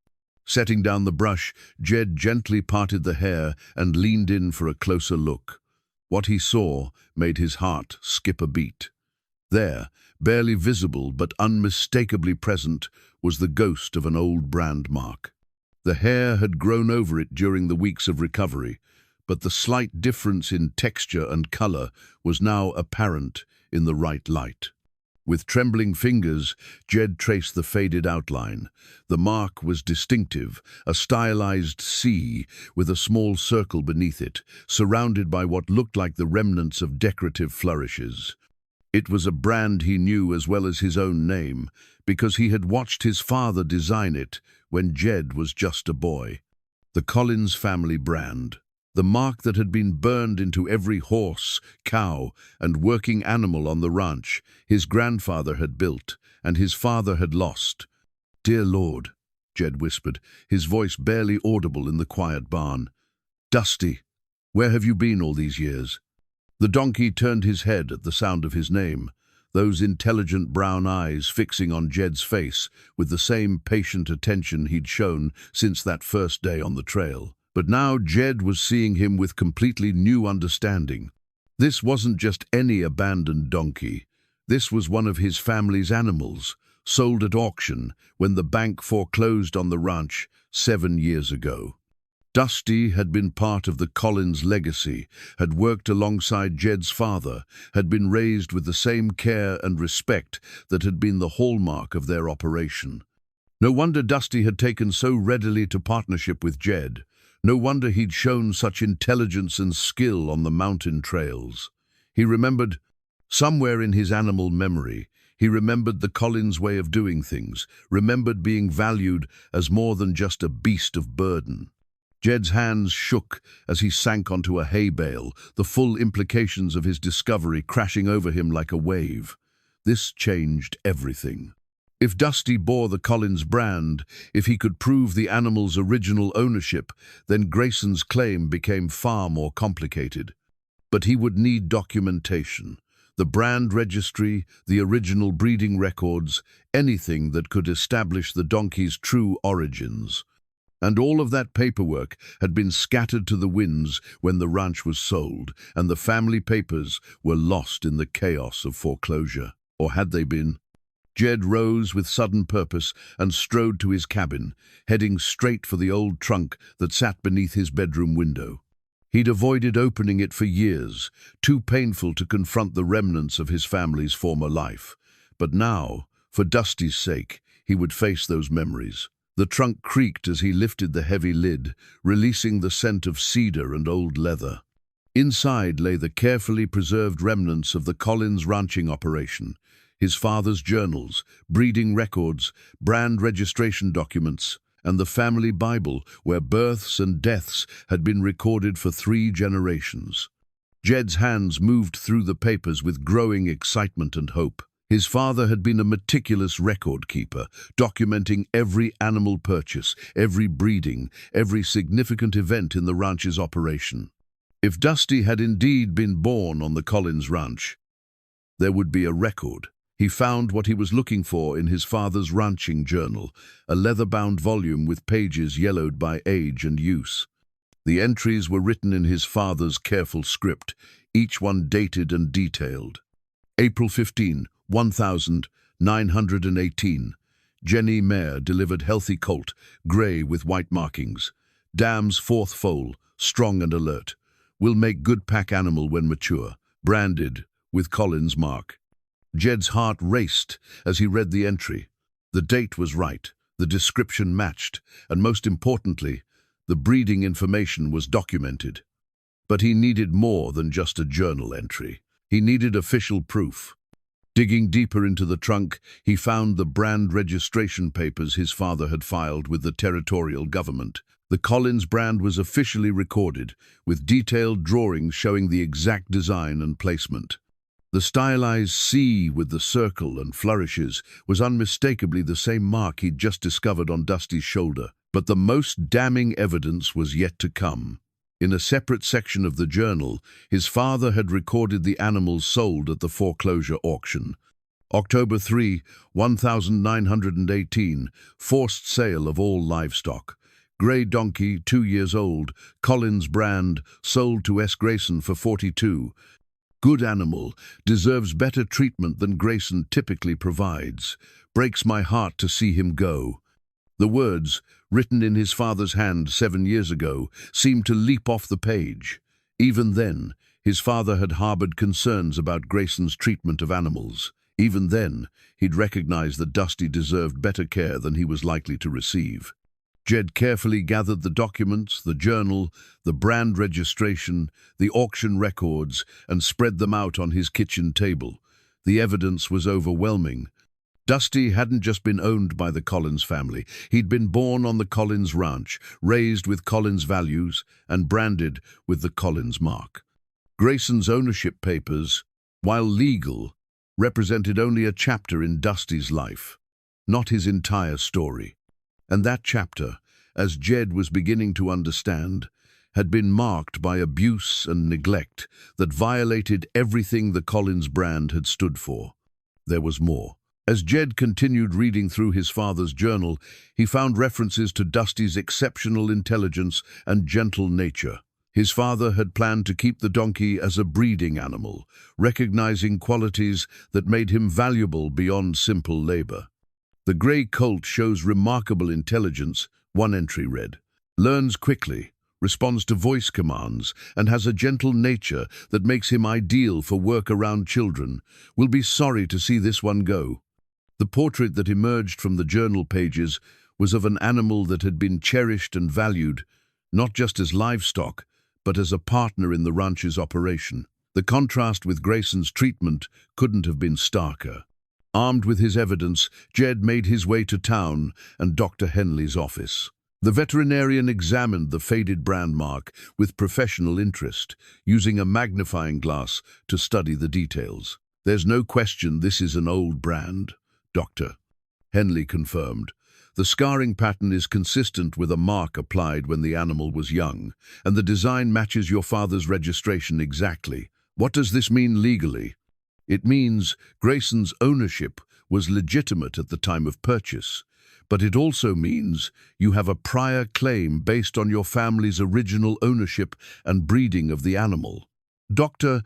Setting down the brush, Jed gently parted the hair and leaned in for a closer look. What he saw made his heart skip a beat. There, barely visible but unmistakably present, was the ghost of an old brand mark. The hair had grown over it during the weeks of recovery, but the slight difference in texture and color was now apparent in the right light. With trembling fingers, Jed traced the faded outline. The mark was distinctive, a stylized C with a small circle beneath it, surrounded by what looked like the remnants of decorative flourishes. It was a brand he knew as well as his own name, because he had watched his father design it when Jed was just a boy. The Collins family brand. The mark that had been burned into every horse, cow, and working animal on the ranch his grandfather had built and his father had lost. "Dear Lord," Jed whispered, his voice barely audible in the quiet barn. "Dusty, where have you been all these years?" The donkey turned his head at the sound of his name, those intelligent brown eyes fixing on Jed's face with the same patient attention he'd shown since that first day on the trail. But now Jed was seeing him with completely new understanding. This wasn't just any abandoned donkey. This was one of his family's animals, sold at auction when the bank foreclosed on the ranch 7 years ago. Dusty had been part of the Collins legacy, had worked alongside Jed's father, had been raised with the same care and respect that had been the hallmark of their operation. No wonder Dusty had taken so readily to partnership with Jed. No wonder he'd shown such intelligence and skill on the mountain trails. He remembered, somewhere in his animal memory, he remembered the Collins way of doing things, remembered being valued as more than just a beast of burden. Jed's hands shook as he sank onto a hay bale, the full implications of his discovery crashing over him like a wave. This changed everything. If Dusty bore the Collins brand, if he could prove the animal's original ownership, then Grayson's claim became far more complicated. But he would need documentation. The brand registry, the original breeding records, anything that could establish the donkey's true origins. And all of that paperwork had been scattered to the winds when the ranch was sold, and the family papers were lost in the chaos of foreclosure. Or had they been? Jed rose with sudden purpose and strode to his cabin, heading straight for the old trunk that sat beneath his bedroom window. He'd avoided opening it for years, too painful to confront the remnants of his family's former life. But now, for Dusty's sake, he would face those memories. The trunk creaked as he lifted the heavy lid, releasing the scent of cedar and old leather. Inside lay the carefully preserved remnants of the Collins ranching operation, his father's journals, breeding records, brand registration documents, and the family Bible where births and deaths had been recorded for 3 generations. Jed's hands moved through the papers with growing excitement and hope. His father had been a meticulous record keeper, documenting every animal purchase, every breeding, every significant event in the ranch's operation. If Dusty had indeed been born on the Collins ranch, there would be a record. He found what he was looking for in his father's ranching journal, a leather-bound volume with pages yellowed by age and use. The entries were written in his father's careful script, each one dated and detailed. April 15, 1918. Jenny mare delivered healthy colt, grey with white markings. Dam's 4th foal, strong and alert. Will make good pack animal when mature. Branded with Collins mark. Jed's heart raced as he read the entry. The date was right, the description matched, and most importantly, the breeding information was documented. But he needed more than just a journal entry. He needed official proof. Digging deeper into the trunk, he found the brand registration papers his father had filed with the territorial government. The Collins brand was officially recorded, with detailed drawings showing the exact design and placement. The stylized C with the circle and flourishes was unmistakably the same mark he'd just discovered on Dusty's shoulder. But the most damning evidence was yet to come. In a separate section of the journal, his father had recorded the animals sold at the foreclosure auction. October 3, 1918, forced sale of all livestock. Grey donkey, 2 years old, Collins brand, sold to S. Grayson for $42. Good animal, deserves better treatment than Grayson typically provides. Breaks my heart to see him go. The words, written in his father's hand 7 years ago, seemed to leap off the page. Even then, his father had harbored concerns about Grayson's treatment of animals. Even then, he'd recognized that Dusty deserved better care than he was likely to receive. Jed carefully gathered the documents, the journal, the brand registration, the auction records, and spread them out on his kitchen table. The evidence was overwhelming. Dusty hadn't just been owned by the Collins family. He'd been born on the Collins ranch, raised with Collins values, and branded with the Collins mark. Grayson's ownership papers, while legal, represented only a chapter in Dusty's life, not his entire story. And that chapter, as Jed was beginning to understand, had been marked by abuse and neglect that violated everything the Collins brand had stood for. There was more. As Jed continued reading through his father's journal, he found references to Dusty's exceptional intelligence and gentle nature. His father had planned to keep the donkey as a breeding animal, recognizing qualities that made him valuable beyond simple labor. The gray colt shows remarkable intelligence, one entry read. Learns quickly, responds to voice commands, and has a gentle nature that makes him ideal for work around children. We'll be sorry to see this one go. The portrait that emerged from the journal pages was of an animal that had been cherished and valued, not just as livestock, but as a partner in the ranch's operation. The contrast with Grayson's treatment couldn't have been starker. Armed with his evidence, Jed made his way to town and Dr. Henley's office. The veterinarian examined the faded brand mark with professional interest, using a magnifying glass to study the details. "There's no question this is an old brand, Dr. Henley confirmed. "The scarring pattern is consistent with a mark applied when the animal was young, and the design matches your father's registration exactly. What does this mean legally?" "It means Grayson's ownership was legitimate at the time of purchase, but it also means you have a prior claim based on your family's original ownership and breeding of the animal." Dr.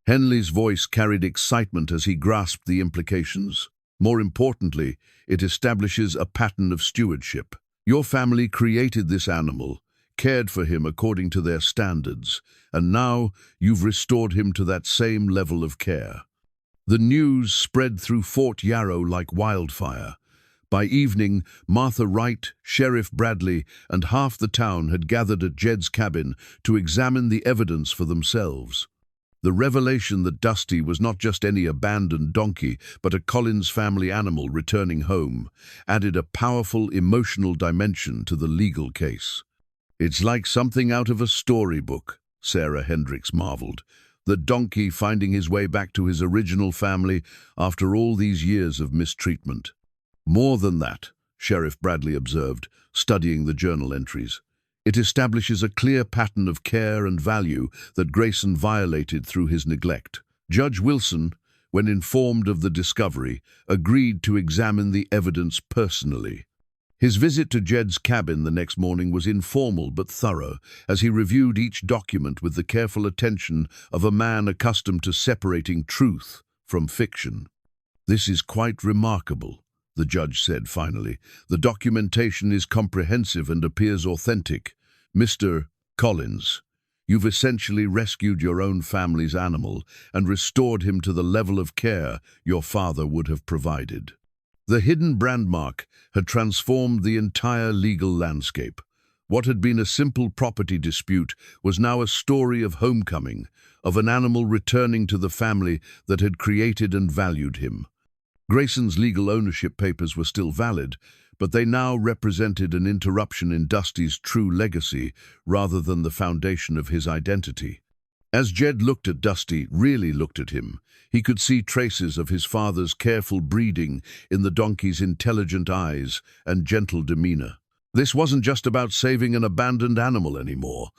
Henley's voice carried excitement as he grasped the implications. "More importantly, it establishes a pattern of stewardship. Your family created this animal, cared for him according to their standards, and now you've restored him to that same level of care." The news spread through Fort Yarrow like wildfire. By evening, Martha Wright, Sheriff Bradley, and half the town had gathered at Jed's cabin to examine the evidence for themselves. The revelation that Dusty was not just any abandoned donkey, but a Collins family animal returning home, added a powerful emotional dimension to the legal case. "It's like something out of a storybook," Sarah Hendricks marveled. "The donkey finding his way back to his original family after all these years of mistreatment." "More than that," Sheriff Bradley observed, studying the journal entries. "It establishes a clear pattern of care and value that Grayson violated through his neglect." Judge Wilson, when informed of the discovery, agreed to examine the evidence personally. His visit to Jed's cabin the next morning was informal but thorough, as he reviewed each document with the careful attention of a man accustomed to separating truth from fiction. "This is quite remarkable," the judge said finally. "The documentation is comprehensive and appears authentic. Mr. Collins, you've essentially rescued your own family's animal and restored him to the level of care your father would have provided." The hidden brand mark had transformed the entire legal landscape. What had been a simple property dispute was now a story of homecoming, of an animal returning to the family that had created and valued him. Grayson's legal ownership papers were still valid, but they now represented an interruption in Dusty's true legacy rather than the foundation of his identity. As Jed looked at Dusty, really looked at him, he could see traces of his father's careful breeding in the donkey's intelligent eyes and gentle demeanor. This wasn't just about saving an abandoned animal anymore.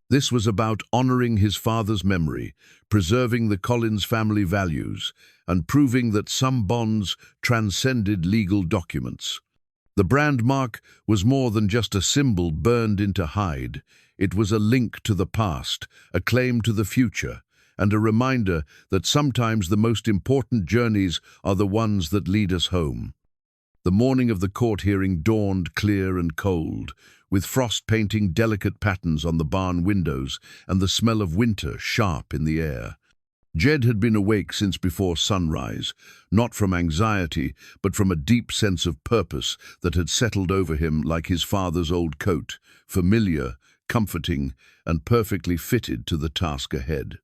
This was about honoring his father's memory, preserving the Collins family values, and proving that some bonds transcended legal documents. The brand mark was more than just a symbol burned into hide. It was a link to the past, a claim to the future, and a reminder that sometimes the most important journeys are the ones that lead us home. The morning of the court hearing dawned clear and cold, with frost painting delicate patterns on the barn windows and the smell of winter sharp in the air. Jed had been awake since before sunrise, not from anxiety, but from a deep sense of purpose that had settled over him like his father's old coat, familiar, comforting, and perfectly fitted to the task ahead.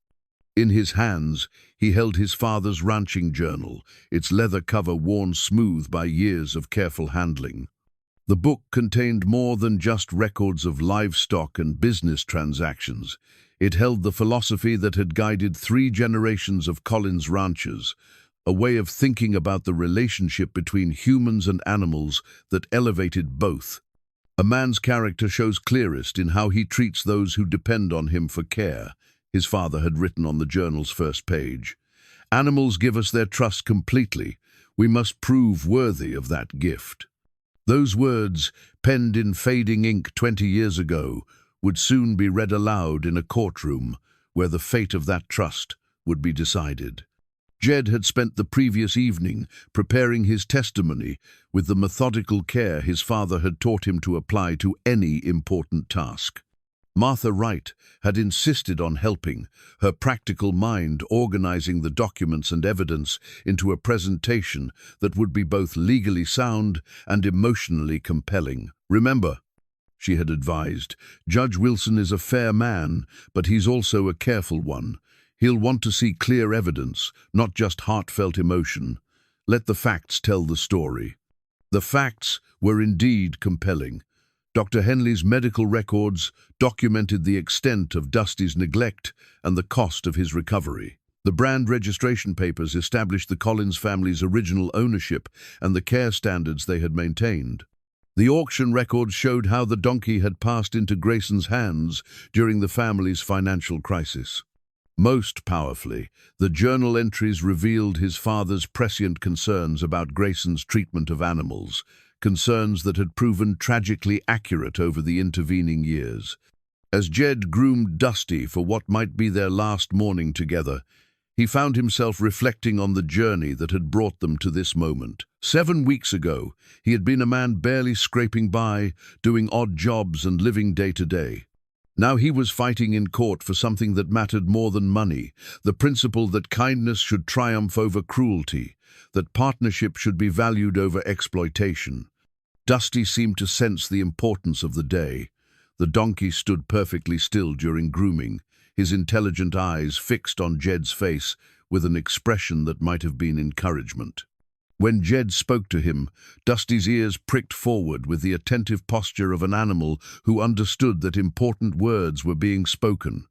In his hands, he held his father's ranching journal, its leather cover worn smooth by years of careful handling. The book contained more than just records of livestock and business transactions. It held the philosophy that had guided 3 generations of Collins ranchers, a way of thinking about the relationship between humans and animals that elevated both. A man's character shows clearest in how he treats those who depend on him for care, his father had written on the journal's first page. Animals give us their trust completely. We must prove worthy of that gift." Those words, penned in fading ink 20 years ago, would soon be read aloud in a courtroom where the fate of that trust would be decided. Jed had spent the previous evening preparing his testimony with the methodical care his father had taught him to apply to any important task. Martha Wright had insisted on helping, her practical mind organizing the documents and evidence into a presentation that would be both legally sound and emotionally compelling. "Remember," she had advised, "Judge Wilson is a fair man, but he's also a careful one. He'll want to see clear evidence, not just heartfelt emotion. Let the facts tell the story." The facts were indeed compelling. Dr. Henley's medical records documented the extent of Dusty's neglect and the cost of his recovery. The brand registration papers established the Collins family's original ownership and the care standards they had maintained. The auction records showed how the donkey had passed into Grayson's hands during the family's financial crisis. Most powerfully, the journal entries revealed his father's prescient concerns about Grayson's treatment of animals, concerns that had proven tragically accurate over the intervening years. As Jed groomed Dusty for what might be their last morning together, he found himself reflecting on the journey that had brought them to this moment. 7 weeks ago, he had been a man barely scraping by, doing odd jobs and living day to day. Now he was fighting in court for something that mattered more than money, the principle that kindness should triumph over cruelty, that partnership should be valued over exploitation. Dusty seemed to sense the importance of the day. The donkey stood perfectly still during grooming, his intelligent eyes fixed on Jed's face with an expression that might have been encouragement. When Jed spoke to him, Dusty's ears pricked forward with the attentive posture of an animal who understood that important words were being spoken.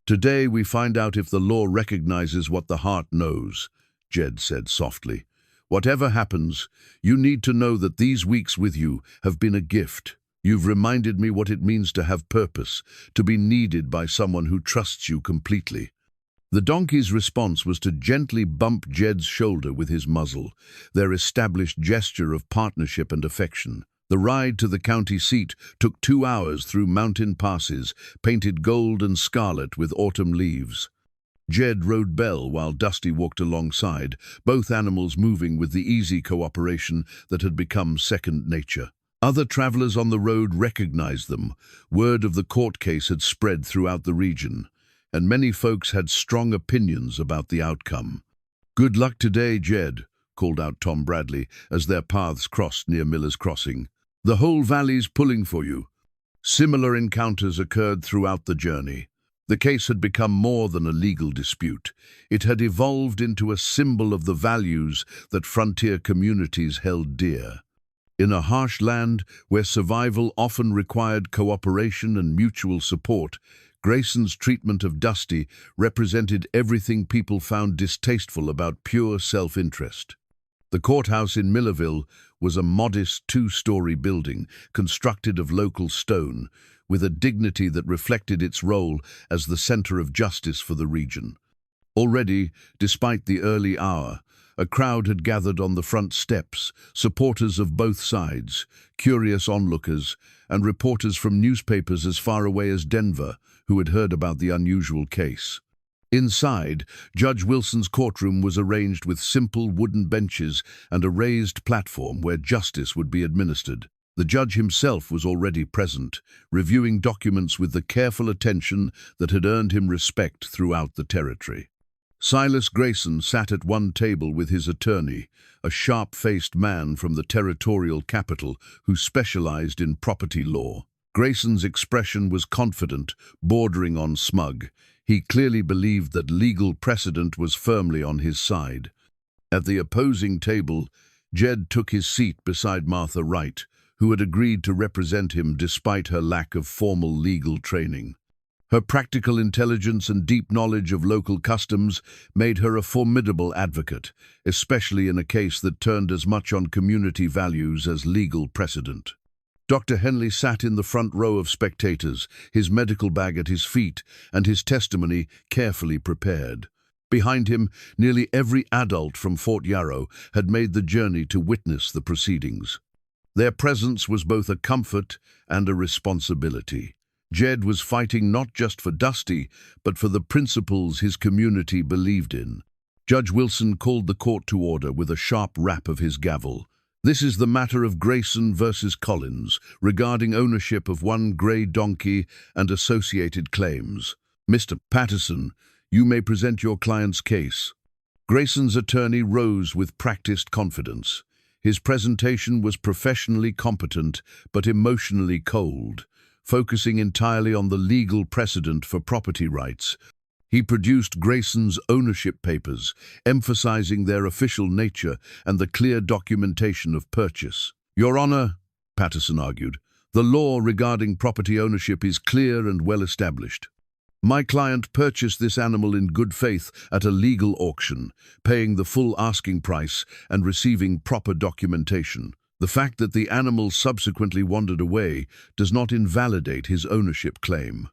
"Today we find out if the law recognizes what the heart knows," Jed said softly. "Whatever happens, you need to know that these weeks with you have been a gift. You've reminded me what it means to have purpose, to be needed by someone who trusts you completely." The donkey's response was to gently bump Jed's shoulder with his muzzle, their established gesture of partnership and affection. The ride to the county seat took 2 hours through mountain passes, painted gold and scarlet with autumn leaves. Jed rode Belle while Dusty walked alongside, both animals moving with the easy cooperation that had become second nature. Other travelers on the road recognized them. Word of the court case had spread throughout the region, and many folks had strong opinions about the outcome. "Good luck today, Jed," called out Tom Bradley as their paths crossed near Miller's Crossing. "The whole valley's pulling for you." Similar encounters occurred throughout the journey. The case had become more than a legal dispute. It had evolved into a symbol of the values that frontier communities held dear. In a harsh land where survival often required cooperation and mutual support, Grayson's treatment of Dusty represented everything people found distasteful about pure self-interest. The courthouse in Millerville was a modest 2-story building constructed of local stone, with a dignity that reflected its role as the center of justice for the region. Already, despite the early hour, a crowd had gathered on the front steps, supporters of both sides, curious onlookers, and reporters from newspapers as far away as Denver who had heard about the unusual case. Inside, Judge Wilson's courtroom was arranged with simple wooden benches and a raised platform where justice would be administered. The judge himself was already present, reviewing documents with the careful attention that had earned him respect throughout the territory. Silas Grayson sat at one table with his attorney, a sharp-faced man from the territorial capital who specialized in property law. Grayson's expression was confident, bordering on smug. He clearly believed that legal precedent was firmly on his side. At the opposing table, Jed took his seat beside Martha Wright, who had agreed to represent him despite her lack of formal legal training. Her practical intelligence and deep knowledge of local customs made her a formidable advocate, especially in a case that turned as much on community values as legal precedent. Dr. Henley sat in the front row of spectators, his medical bag at his feet and his testimony carefully prepared. Behind him, nearly every adult from Fort Yarrow had made the journey to witness the proceedings. Their presence was both a comfort and a responsibility. Jed was fighting not just for Dusty, but for the principles his community believed in. Judge Wilson called the court to order with a sharp rap of his gavel. This is the matter of Grayson versus Collins, regarding ownership of one grey donkey and associated claims. Mr. Patterson, you may present your client's case. Grayson's attorney rose with practiced confidence. His presentation was professionally competent, but emotionally cold, focusing entirely on the legal precedent for property rights. He produced Grayson's ownership papers, emphasizing their official nature and the clear documentation of purchase. Your Honor, Patterson argued, the law regarding property ownership is clear and well established. My client purchased this animal in good faith at a legal auction, paying the full asking price and receiving proper documentation. The fact that the animal subsequently wandered away does not invalidate his ownership claim.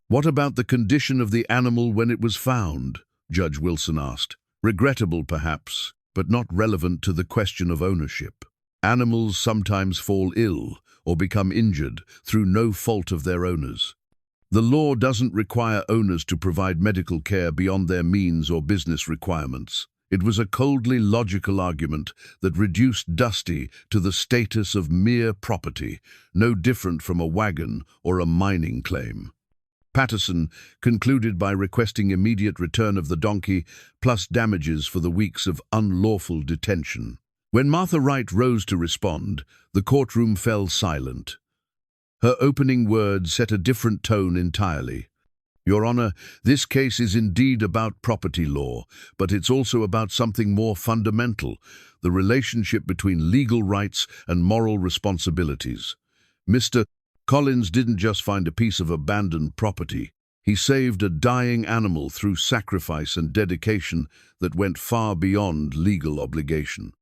What about the condition of the animal when it was found? Judge Wilson asked. Regrettable, perhaps, but not relevant to the question of ownership. Animals sometimes fall ill or become injured through no fault of their owners. The law doesn't require owners to provide medical care beyond their means or business requirements. It was a coldly logical argument that reduced Dusty to the status of mere property, no different from a wagon or a mining claim. Patterson concluded by requesting immediate return of the donkey, plus damages for the weeks of unlawful detention. When Martha Wright rose to respond, the courtroom fell silent. Her opening words set a different tone entirely. Your Honor, this case is indeed about property law, but it's also about something more fundamental, the relationship between legal rights and moral responsibilities. Mr. Collins didn't just find a piece of abandoned property. He saved a dying animal through sacrifice and dedication that went far beyond legal obligation.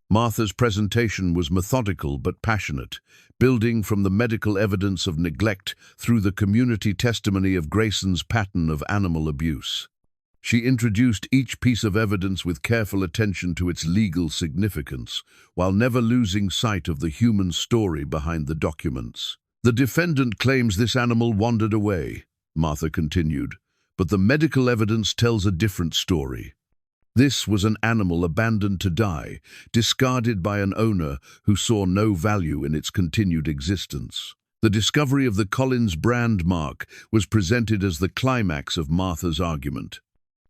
Martha's presentation was methodical but passionate, building from the medical evidence of neglect through the community testimony of Grayson's pattern of animal abuse. She introduced each piece of evidence with careful attention to its legal significance, while never losing sight of the human story behind the documents. The defendant claims this animal wandered away, Martha continued, but the medical evidence tells a different story. This was an animal abandoned to die, discarded by an owner who saw no value in its continued existence. The discovery of the Collins brand mark was presented as the climax of Martha's argument.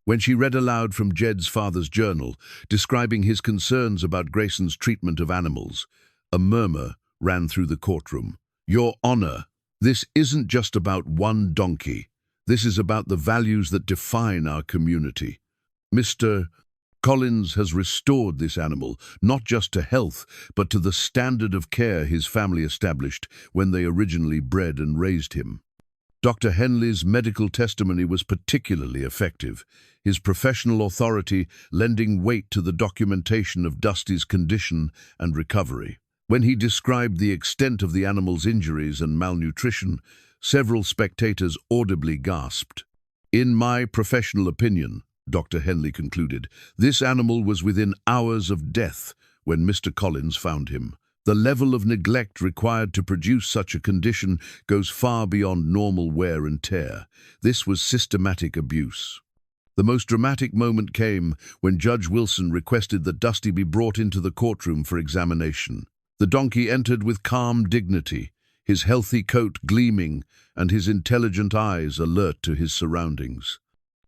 When she read aloud from Jed's father's journal, describing his concerns about Grayson's treatment of animals, a murmur ran through the courtroom. Your Honor, this isn't just about one donkey. This is about the values that define our community. Mr. Collins has restored this animal, not just to health, but to the standard of care his family established when they originally bred and raised him. Dr. Henley's medical testimony was particularly effective, his professional authority lending weight to the documentation of Dusty's condition and recovery. When he described the extent of the animal's injuries and malnutrition, several spectators audibly gasped. In my professional opinion, Dr. Henley concluded, this animal was within hours of death when Mr. Collins found him. The level of neglect required to produce such a condition goes far beyond normal wear and tear. This was systematic abuse. The most dramatic moment came when Judge Wilson requested that Dusty be brought into the courtroom for examination. The donkey entered with calm dignity, his healthy coat gleaming and his intelligent eyes alert to his surroundings.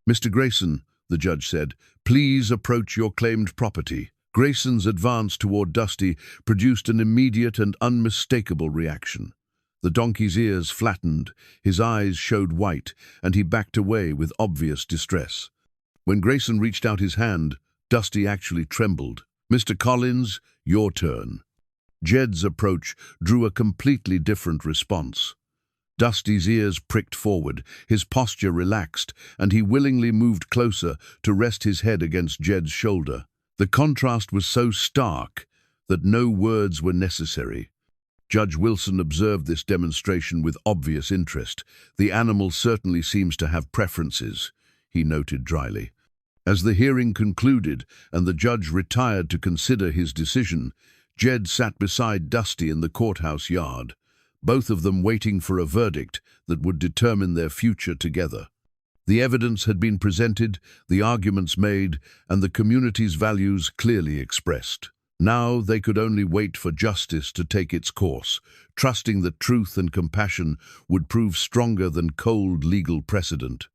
Mr. Grayson, the judge said, please approach your claimed property. Grayson's advance toward Dusty produced an immediate and unmistakable reaction. The donkey's ears flattened, his eyes showed white, and he backed away with obvious distress. When Grayson reached out his hand, Dusty actually trembled. Mr. Collins, your turn. Jed's approach drew a completely different response. Dusty's ears pricked forward, his posture relaxed, and he willingly moved closer to rest his head against Jed's shoulder. The contrast was so stark that no words were necessary. Judge Wilson observed this demonstration with obvious interest. The animal certainly seems to have preferences, he noted dryly. As the hearing concluded and the judge retired to consider his decision, Jed sat beside Dusty in the courthouse yard, both of them waiting for a verdict that would determine their future together. The evidence had been presented, the arguments made, and the community's values clearly expressed. Now they could only wait for justice to take its course, trusting that truth and compassion would prove stronger than cold legal precedent.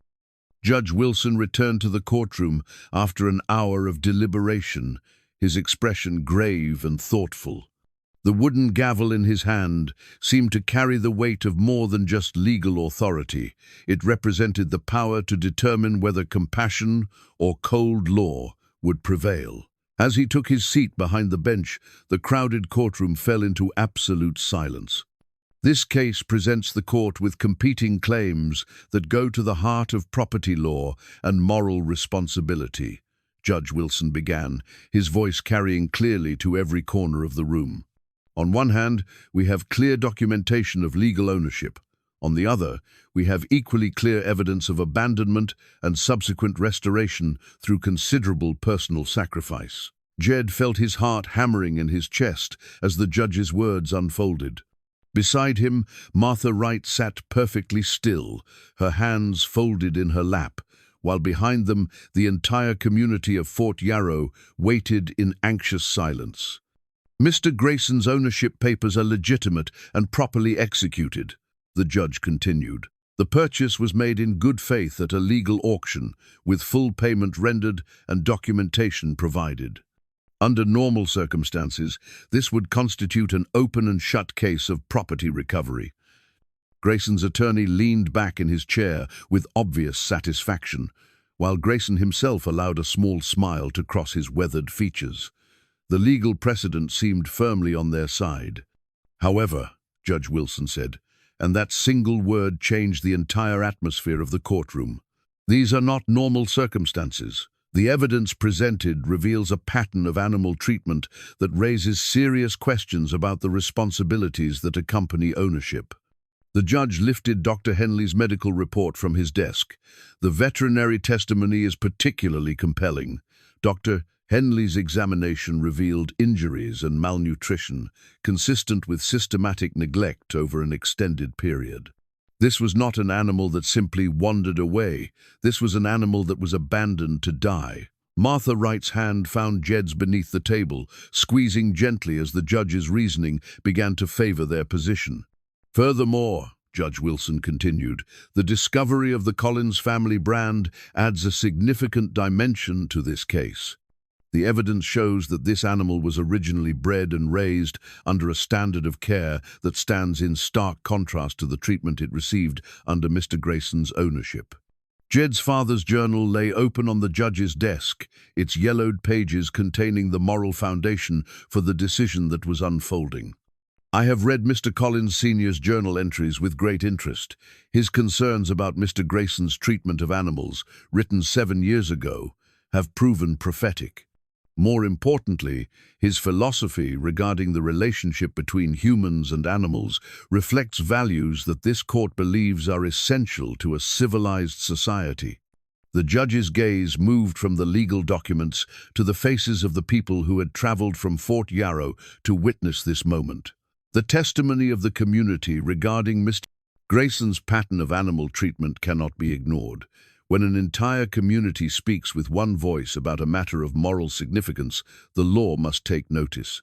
Judge Wilson returned to the courtroom after an hour of deliberation, his expression grave and thoughtful. The wooden gavel in his hand seemed to carry the weight of more than just legal authority. It represented the power to determine whether compassion or cold law would prevail. As he took his seat behind the bench, the crowded courtroom fell into absolute silence. This case presents the court with competing claims that go to the heart of property law and moral responsibility. Judge Wilson began, his voice carrying clearly to every corner of the room. On one hand, we have clear documentation of legal ownership. On the other, we have equally clear evidence of abandonment and subsequent restoration through considerable personal sacrifice. Jed felt his heart hammering in his chest as the judge's words unfolded. Beside him, Martha Wright sat perfectly still, her hands folded in her lap, while behind them the entire community of Fort Yarrow waited in anxious silence. Mr. Grayson's ownership papers are legitimate and properly executed, the judge continued. The purchase was made in good faith at a legal auction, with full payment rendered and documentation provided. Under normal circumstances, this would constitute an open and shut case of property recovery. Grayson's attorney leaned back in his chair with obvious satisfaction, while Grayson himself allowed a small smile to cross his weathered features. The legal precedent seemed firmly on their side. However, Judge Wilson said, and that single word changed the entire atmosphere of the courtroom. These are not normal circumstances. The evidence presented reveals a pattern of animal treatment that raises serious questions about the responsibilities that accompany ownership. The judge lifted Dr. Henley's medical report from his desk. The veterinary testimony is particularly compelling. Dr. Henley's examination revealed injuries and malnutrition, consistent with systematic neglect over an extended period. This was not an animal that simply wandered away. This was an animal that was abandoned to die. Martha Wright's hand found Jed's beneath the table, squeezing gently as the judge's reasoning began to favor their position. Furthermore, Judge Wilson continued, the discovery of the Collins family brand adds a significant dimension to this case. The evidence shows that this animal was originally bred and raised under a standard of care that stands in stark contrast to the treatment it received under Mr. Grayson's ownership. Jed's father's journal lay open on the judge's desk, its yellowed pages containing the moral foundation for the decision that was unfolding. I have read Mr. Collins Sr.'s journal entries with great interest. His concerns about Mr. Grayson's treatment of animals, written 7 years ago, have proven prophetic. More importantly, his philosophy regarding the relationship between humans and animals reflects values that this court believes are essential to a civilized society. The judge's gaze moved from the legal documents to the faces of the people who had traveled from Fort Yarrow to witness this moment. The testimony of the community regarding Mr. Grayson's pattern of animal treatment cannot be ignored. When an entire community speaks with one voice about a matter of moral significance, the law must take notice.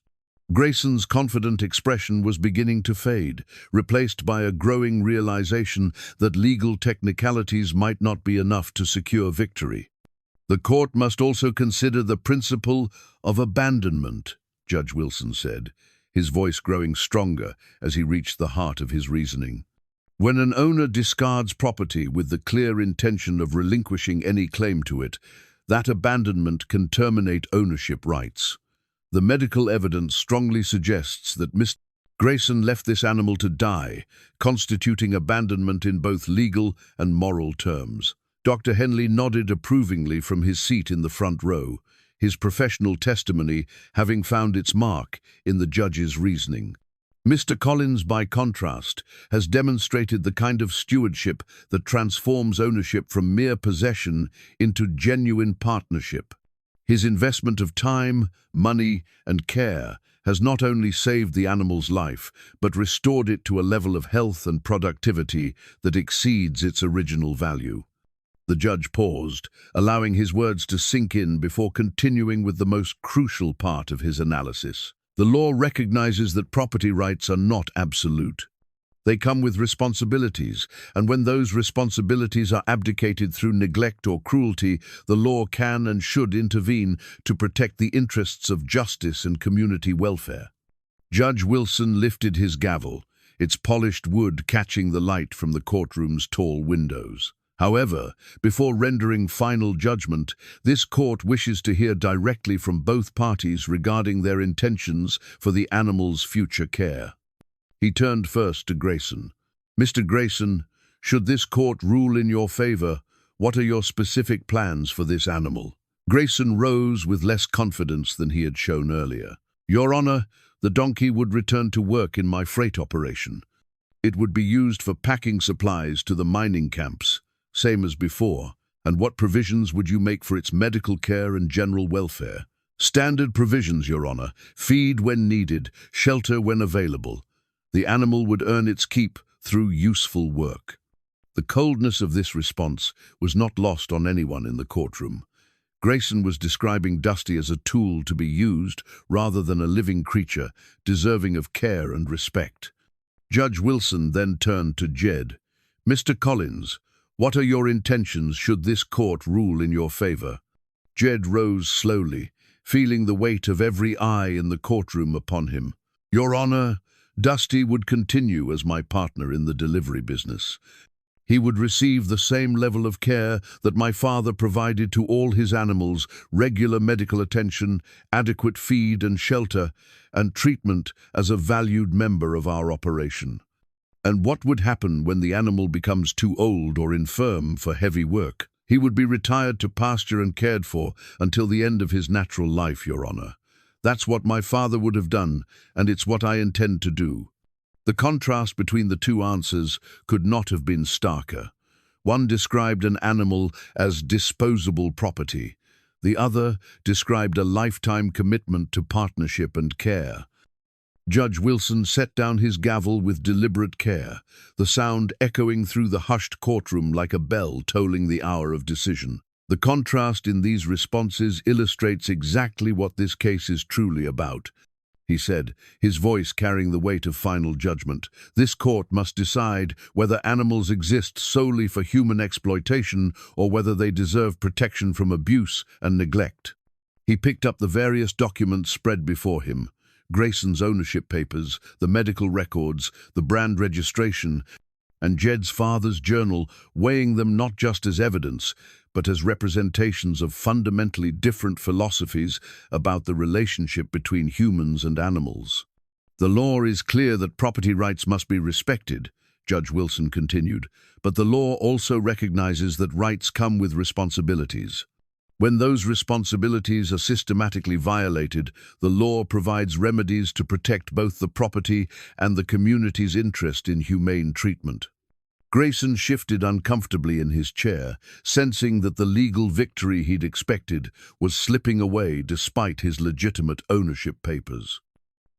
Grayson's confident expression was beginning to fade, replaced by a growing realization that legal technicalities might not be enough to secure victory. The court must also consider the principle of abandonment, Judge Wilson said, his voice growing stronger as he reached the heart of his reasoning. When an owner discards property with the clear intention of relinquishing any claim to it, that abandonment can terminate ownership rights. The medical evidence strongly suggests that Mr. Grayson left this animal to die, constituting abandonment in both legal and moral terms. Dr. Henley nodded approvingly from his seat in the front row, his professional testimony having found its mark in the judge's reasoning. Mr. Collins, by contrast, has demonstrated the kind of stewardship that transforms ownership from mere possession into genuine partnership. His investment of time, money, and care has not only saved the animal's life, but restored it to a level of health and productivity that exceeds its original value. The judge paused, allowing his words to sink in before continuing with the most crucial part of his analysis. The law recognizes that property rights are not absolute. They come with responsibilities, and when those responsibilities are abdicated through neglect or cruelty, the law can and should intervene to protect the interests of justice and community welfare. Judge Wilson lifted his gavel, its polished wood catching the light from the courtroom's tall windows. However, before rendering final judgment, this court wishes to hear directly from both parties regarding their intentions for the animal's future care. He turned first to Grayson. "Mr. Grayson, should this court rule in your favor, what are your specific plans for this animal?" Grayson rose with less confidence than he had shown earlier. "Your Honor, the donkey would return to work in my freight operation. It would be used for packing supplies to the mining camps, same as before. And what provisions would you make for its medical care and general welfare?" "Standard provisions, Your Honor. Feed when needed, shelter when available. The animal would earn its keep through useful work." The coldness of this response was not lost on anyone in the courtroom. Grayson was describing Dusty as a tool to be used rather than a living creature, deserving of care and respect. Judge Wilson then turned to Jed. "Mr. Collins, what are your intentions should this court rule in your favor?" Jed rose slowly, feeling the weight of every eye in the courtroom upon him. "Your Honor, Dusty would continue as my partner in the delivery business. He would receive the same level of care that my father provided to all his animals: regular medical attention, adequate feed and shelter, and treatment as a valued member of our operation." "And what would happen when the animal becomes too old or infirm for heavy work?" "He would be retired to pasture and cared for until the end of his natural life, Your Honor. That's what my father would have done, and it's what I intend to do." The contrast between the two answers could not have been starker. One described an animal as disposable property. The other described a lifetime commitment to partnership and care. Judge Wilson set down his gavel with deliberate care, the sound echoing through the hushed courtroom like a bell tolling the hour of decision. The contrast in these responses illustrates exactly what this case is truly about, he said, his voice carrying the weight of final judgment. "This court must decide whether animals exist solely for human exploitation or whether they deserve protection from abuse and neglect." He picked up the various documents spread before him: Grayson's ownership papers, the medical records, the brand registration, and Jed's father's journal, weighing them not just as evidence, but as representations of fundamentally different philosophies about the relationship between humans and animals. "The law is clear that property rights must be respected," Judge Wilson continued, "but the law also recognizes that rights come with responsibilities. When those responsibilities are systematically violated, the law provides remedies to protect both the property and the community's interest in humane treatment." Grayson shifted uncomfortably in his chair, sensing that the legal victory he'd expected was slipping away despite his legitimate ownership papers.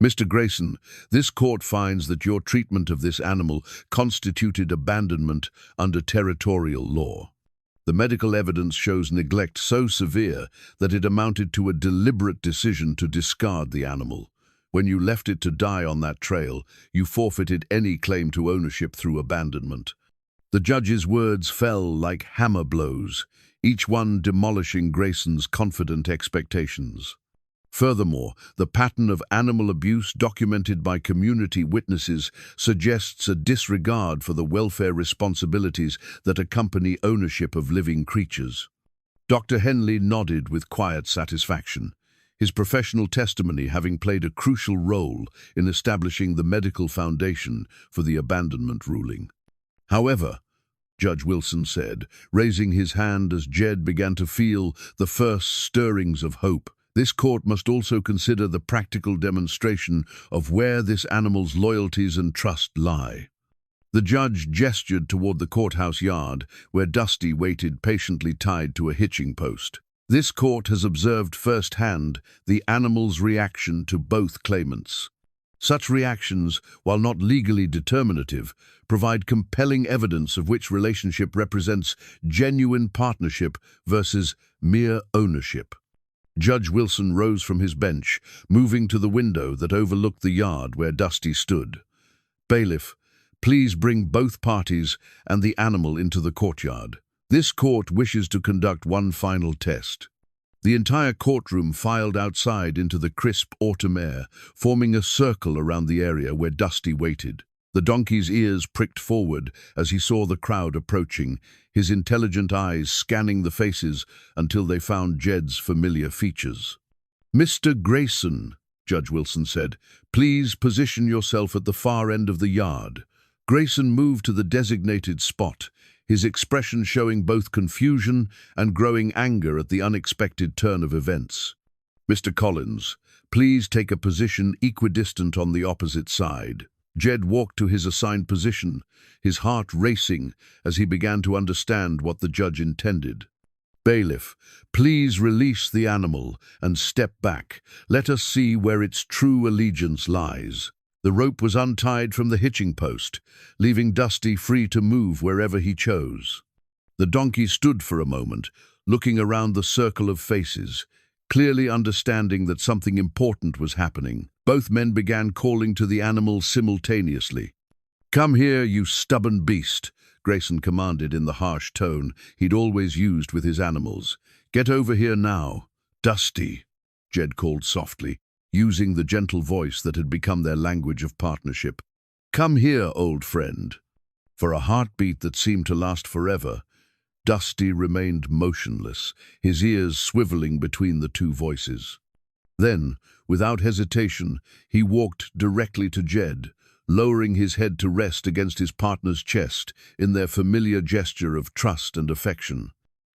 "Mr. Grayson, this court finds that your treatment of this animal constituted abandonment under territorial law. The medical evidence shows neglect so severe that it amounted to a deliberate decision to discard the animal. When you left it to die on that trail, you forfeited any claim to ownership through abandonment." The judge's words fell like hammer blows, each one demolishing Grayson's confident expectations. Furthermore, the pattern of animal abuse documented by community witnesses suggests a disregard for the welfare responsibilities that accompany ownership of living creatures. Dr. Henley nodded with quiet satisfaction, his professional testimony having played a crucial role in establishing the medical foundation for the abandonment ruling. "However," Judge Wilson said, raising his hand as Jed began to feel the first stirrings of hope This court must also consider the practical demonstration of where this animal's loyalties and trust lie. The judge gestured toward the courthouse yard, where Dusty waited patiently tied to a hitching post. This court has observed firsthand the animal's reaction to both claimants. Such reactions, while not legally determinative, provide compelling evidence of which relationship represents genuine partnership versus mere ownership. Judge Wilson rose from his bench, moving to the window that overlooked the yard where Dusty stood. "Bailiff, please bring both parties and the animal into the courtyard. This court wishes to conduct one final test." The entire courtroom filed outside into the crisp autumn air, forming a circle around the area where Dusty waited. The donkey's ears pricked forward as he saw the crowd approaching, his intelligent eyes scanning the faces until they found Jed's familiar features. "Mr. Grayson," Judge Wilson said, "please position yourself at the far end of the yard." Grayson moved to the designated spot, his expression showing both confusion and growing anger at the unexpected turn of events. "Mr. Collins, please take a position equidistant on the opposite side." Jed walked to his assigned position, his heart racing as he began to understand what the judge intended. "Bailiff, please release the animal and step back. Let us see where its true allegiance lies." The rope was untied from the hitching post, leaving Dusty free to move wherever he chose. The donkey stood for a moment, looking around the circle of faces, clearly understanding that something important was happening. Both men began calling to the animal simultaneously. "Come here, you stubborn beast," Grayson commanded in the harsh tone he'd always used with his animals. "Get over here now." "Dusty," Jed called softly, using the gentle voice that had become their language of partnership. "Come here, old friend." For a heartbeat that seemed to last forever, Dusty remained motionless, his ears swiveling between the two voices. Then, without hesitation, he walked directly to Jed, lowering his head to rest against his partner's chest in their familiar gesture of trust and affection.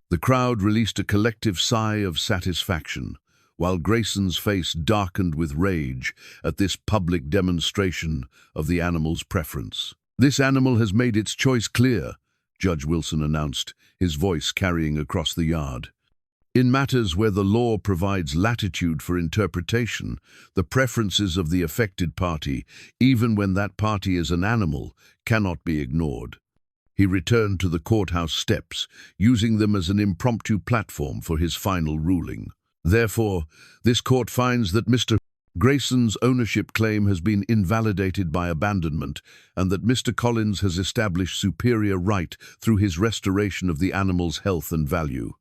The crowd released a collective sigh of satisfaction, while Grayson's face darkened with rage at this public demonstration of the animal's preference. "This animal has made its choice clear," Judge Wilson announced, his voice carrying across the yard. "In matters where the law provides latitude for interpretation, the preferences of the affected party, even when that party is an animal, cannot be ignored." He returned to the courthouse steps, using them as an impromptu platform for his final ruling. "Therefore, this court finds that Mr. Grayson's ownership claim has been invalidated by abandonment, and that Mr. Collins has established superior right through his restoration of the animal's health and value."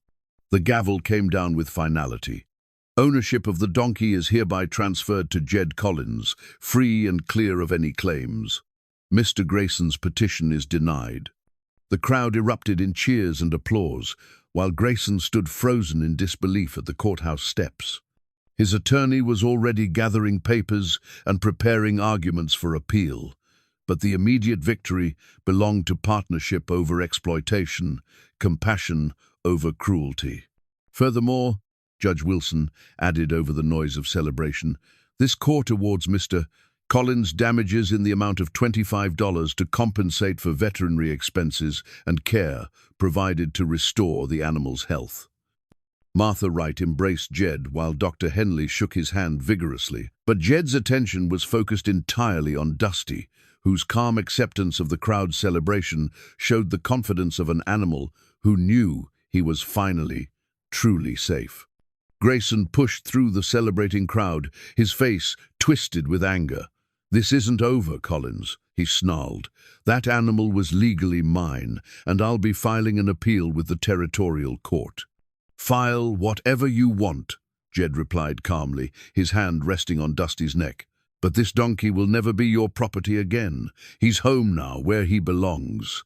The gavel came down with finality. Ownership of the donkey is hereby transferred to Jed Collins, free and clear of any claims. Mr. Grayson's petition is denied. The crowd erupted in cheers and applause, while Grayson stood frozen in disbelief at the courthouse steps. His attorney was already gathering papers and preparing arguments for appeal, but the immediate victory belonged to partnership over exploitation, compassion over cruelty. Furthermore, Judge Wilson added over the noise of celebration, this court awards Mr. Collins damages in the amount of $25 to compensate for veterinary expenses and care provided to restore the animal's health. Martha Wright embraced Jed while Dr. Henley shook his hand vigorously, but Jed's attention was focused entirely on Dusty, whose calm acceptance of the crowd's celebration showed the confidence of an animal who knew he was finally, truly safe. Grayson pushed through the celebrating crowd, his face twisted with anger. "This isn't over, Collins," he snarled. "That animal was legally mine, and I'll be filing an appeal with the territorial court." "File whatever you want," Jed replied calmly, his hand resting on Dusty's neck. "But this donkey will never be your property again. He's home now, where he belongs."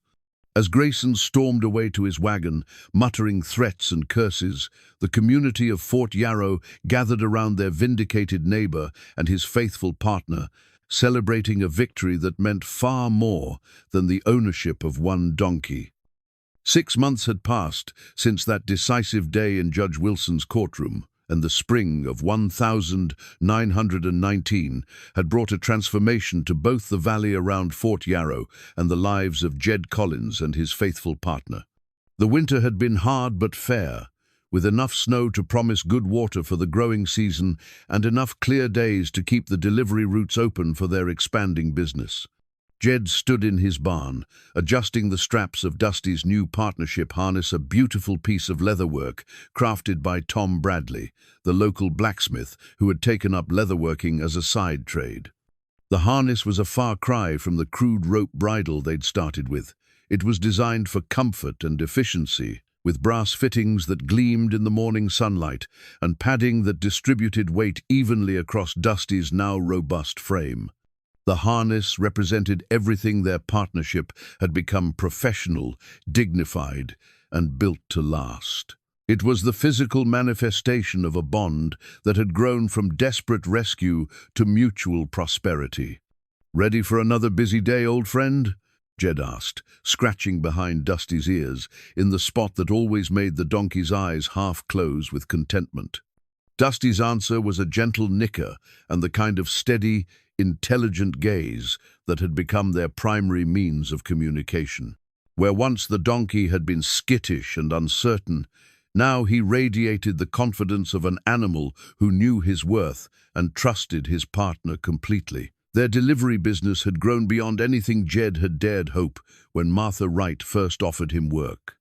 As Grayson stormed away to his wagon, muttering threats and curses, the community of Fort Yarrow gathered around their vindicated neighbor and his faithful partner, celebrating a victory that meant far more than the ownership of one donkey. 6 months had passed since that decisive day in Judge Wilson's courtroom, and the spring of 1919 had brought a transformation to both the valley around Fort Yarrow and the lives of Jed Collins and his faithful partner. The winter had been hard but fair, with enough snow to promise good water for the growing season and enough clear days to keep the delivery routes open for their expanding business. Jed stood in his barn, adjusting the straps of Dusty's new partnership harness, a beautiful piece of leatherwork crafted by Tom Bradley, the local blacksmith who had taken up leatherworking as a side trade. The harness was a far cry from the crude rope bridle they'd started with. It was designed for comfort and efficiency, with brass fittings that gleamed in the morning sunlight and padding that distributed weight evenly across Dusty's now robust frame. The harness represented everything their partnership had become: professional, dignified, and built to last. It was the physical manifestation of a bond that had grown from desperate rescue to mutual prosperity. "Ready for another busy day, old friend?" Jed asked, scratching behind Dusty's ears, in the spot that always made the donkey's eyes half close with contentment. Dusty's answer was a gentle nicker and the kind of steady, intelligent gaze that had become their primary means of communication. Where once the donkey had been skittish and uncertain, now he radiated the confidence of an animal who knew his worth and trusted his partner completely. Their delivery business had grown beyond anything Jed had dared hope when Martha Wright first offered him work.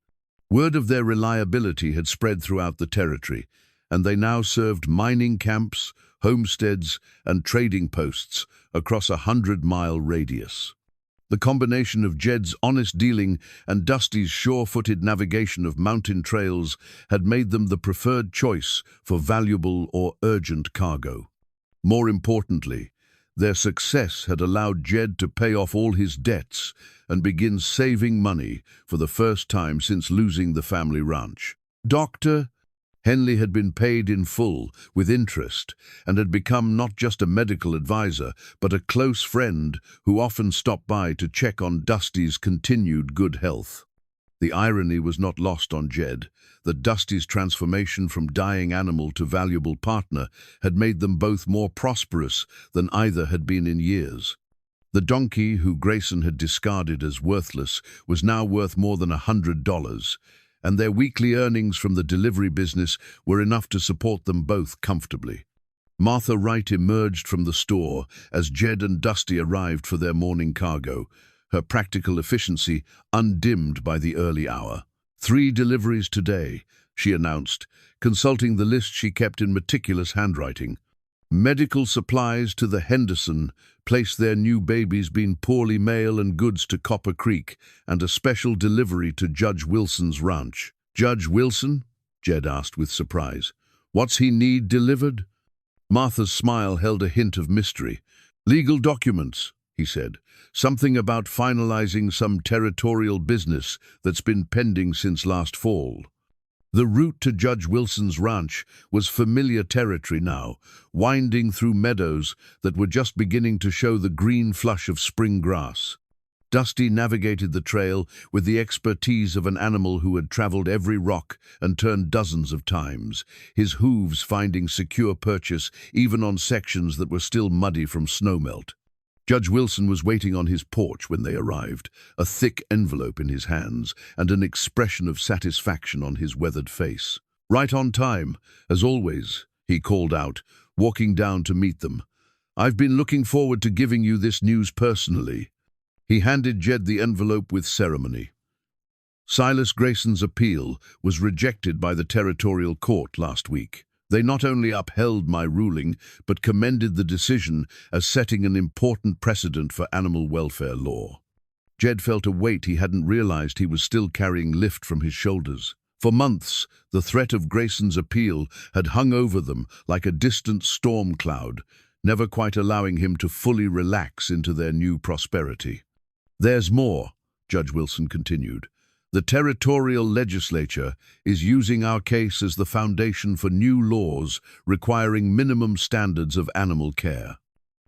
Word of their reliability had spread throughout the territory, and they now served mining camps, homesteads, and trading posts across a 100-mile radius. The combination of Jed's honest dealing and Dusty's sure-footed navigation of mountain trails had made them the preferred choice for valuable or urgent cargo. More importantly, their success had allowed Jed to pay off all his debts and begin saving money for the first time since losing the family ranch. Dr. Henley had been paid in full, with interest, and had become not just a medical advisor, but a close friend who often stopped by to check on Dusty's continued good health. The irony was not lost on Jed that Dusty's transformation from dying animal to valuable partner had made them both more prosperous than either had been in years. The donkey, who Grayson had discarded as worthless, was now worth more than $100, and their weekly earnings from the delivery business were enough to support them both comfortably. Martha Wright emerged from the store as Jed and Dusty arrived for their morning cargo, her practical efficiency undimmed by the early hour. 3 deliveries today, she announced, consulting the list she kept in meticulous handwriting. Medical supplies to the Henderson place their new babies, being poorly mail and goods to Copper Creek, and a special delivery to Judge Wilson's ranch. "Judge Wilson?" Jed asked with surprise. "What's he need delivered?" Martha's smile held a hint of mystery. "Legal documents," he said. "Something about finalizing some territorial business that's been pending since last fall." The route to Judge Wilson's ranch was familiar territory now, winding through meadows that were just beginning to show the green flush of spring grass. Dusty navigated the trail with the expertise of an animal who had traveled every rock and turned dozens of times, his hooves finding secure purchase even on sections that were still muddy from snowmelt. Judge Wilson was waiting on his porch when they arrived, a thick envelope in his hands and an expression of satisfaction on his weathered face. "Right on time, as always," he called out, walking down to meet them. "I've been looking forward to giving you this news personally." He handed Jed the envelope with ceremony. Silas Grayson's appeal was rejected by the territorial court last week. They not only upheld my ruling, but commended the decision as setting an important precedent for animal welfare law. Jed felt a weight he hadn't realized he was still carrying lift from his shoulders. For months, the threat of Grayson's appeal had hung over them like a distant storm cloud, never quite allowing him to fully relax into their new prosperity. "There's more," Judge Wilson continued. "The territorial legislature is using our case as the foundation for new laws requiring minimum standards of animal care.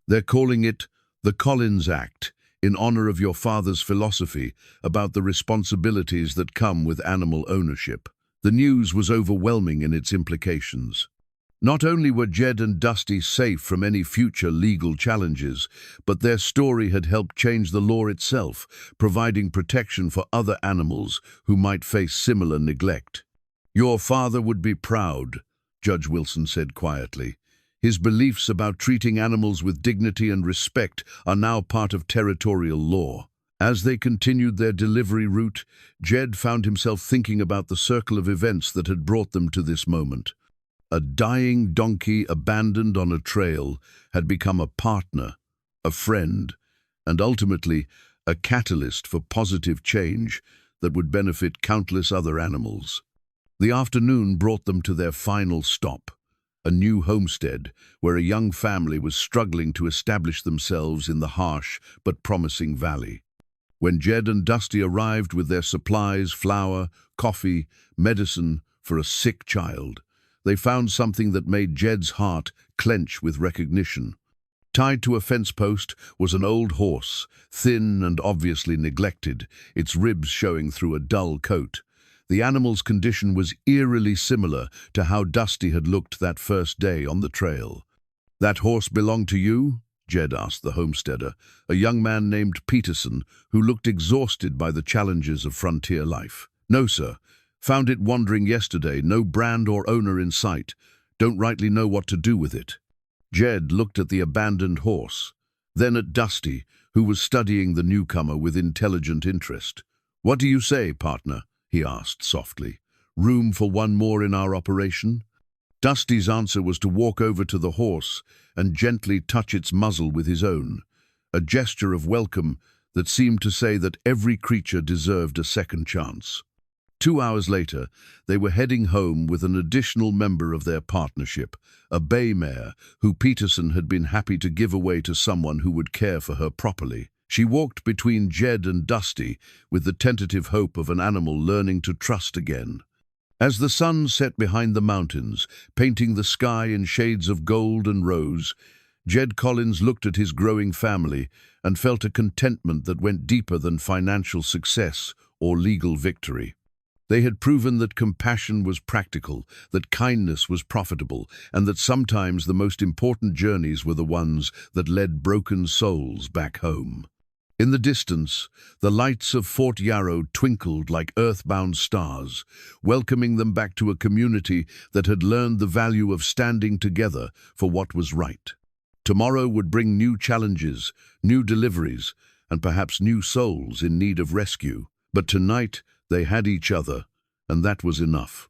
They're calling it the Collins Act, in honor of your father's philosophy about the responsibilities that come with animal ownership." The news was overwhelming in its implications. Not only were Jed and Dusty safe from any future legal challenges, but their story had helped change the law itself, providing protection for other animals who might face similar neglect. "Your father would be proud," Judge Wilson said quietly. "His beliefs about treating animals with dignity and respect are now part of territorial law." As they continued their delivery route, Jed found himself thinking about the circle of events that had brought them to this moment. A dying donkey abandoned on a trail had become a partner, a friend, and ultimately a catalyst for positive change that would benefit countless other animals. The afternoon brought them to their final stop, a new homestead where a young family was struggling to establish themselves in the harsh but promising valley. When Jed and Dusty arrived with their supplies, flour, coffee, medicine for a sick child, they found something that made Jed's heart clench with recognition. Tied to a fence post was an old horse, thin and obviously neglected, its ribs showing through a dull coat. The animal's condition was eerily similar to how Dusty had looked that first day on the trail. "That horse belonged to you?" Jed asked the homesteader, a young man named Peterson who looked exhausted by the challenges of frontier life. "No, sir. Found it wandering yesterday, no brand or owner in sight. Don't rightly know what to do with it." Jed looked at the abandoned horse, then at Dusty, who was studying the newcomer with intelligent interest. "What do you say, partner?" he asked softly. "Room for one more in our operation?" Dusty's answer was to walk over to the horse and gently touch its muzzle with his own, a gesture of welcome that seemed to say that every creature deserved a second chance. 2 hours later, they were heading home with an additional member of their partnership, a bay mare who Peterson had been happy to give away to someone who would care for her properly. She walked between Jed and Dusty with the tentative hope of an animal learning to trust again. As the sun set behind the mountains, painting the sky in shades of gold and rose, Jed Collins looked at his growing family and felt a contentment that went deeper than financial success or legal victory. They had proven that compassion was practical, that kindness was profitable, and that sometimes the most important journeys were the ones that led broken souls back home. In the distance, the lights of Fort Yarrow twinkled like earthbound stars, welcoming them back to a community that had learned the value of standing together for what was right. Tomorrow would bring new challenges, new deliveries, and perhaps new souls in need of rescue. But tonight, they had each other, and that was enough.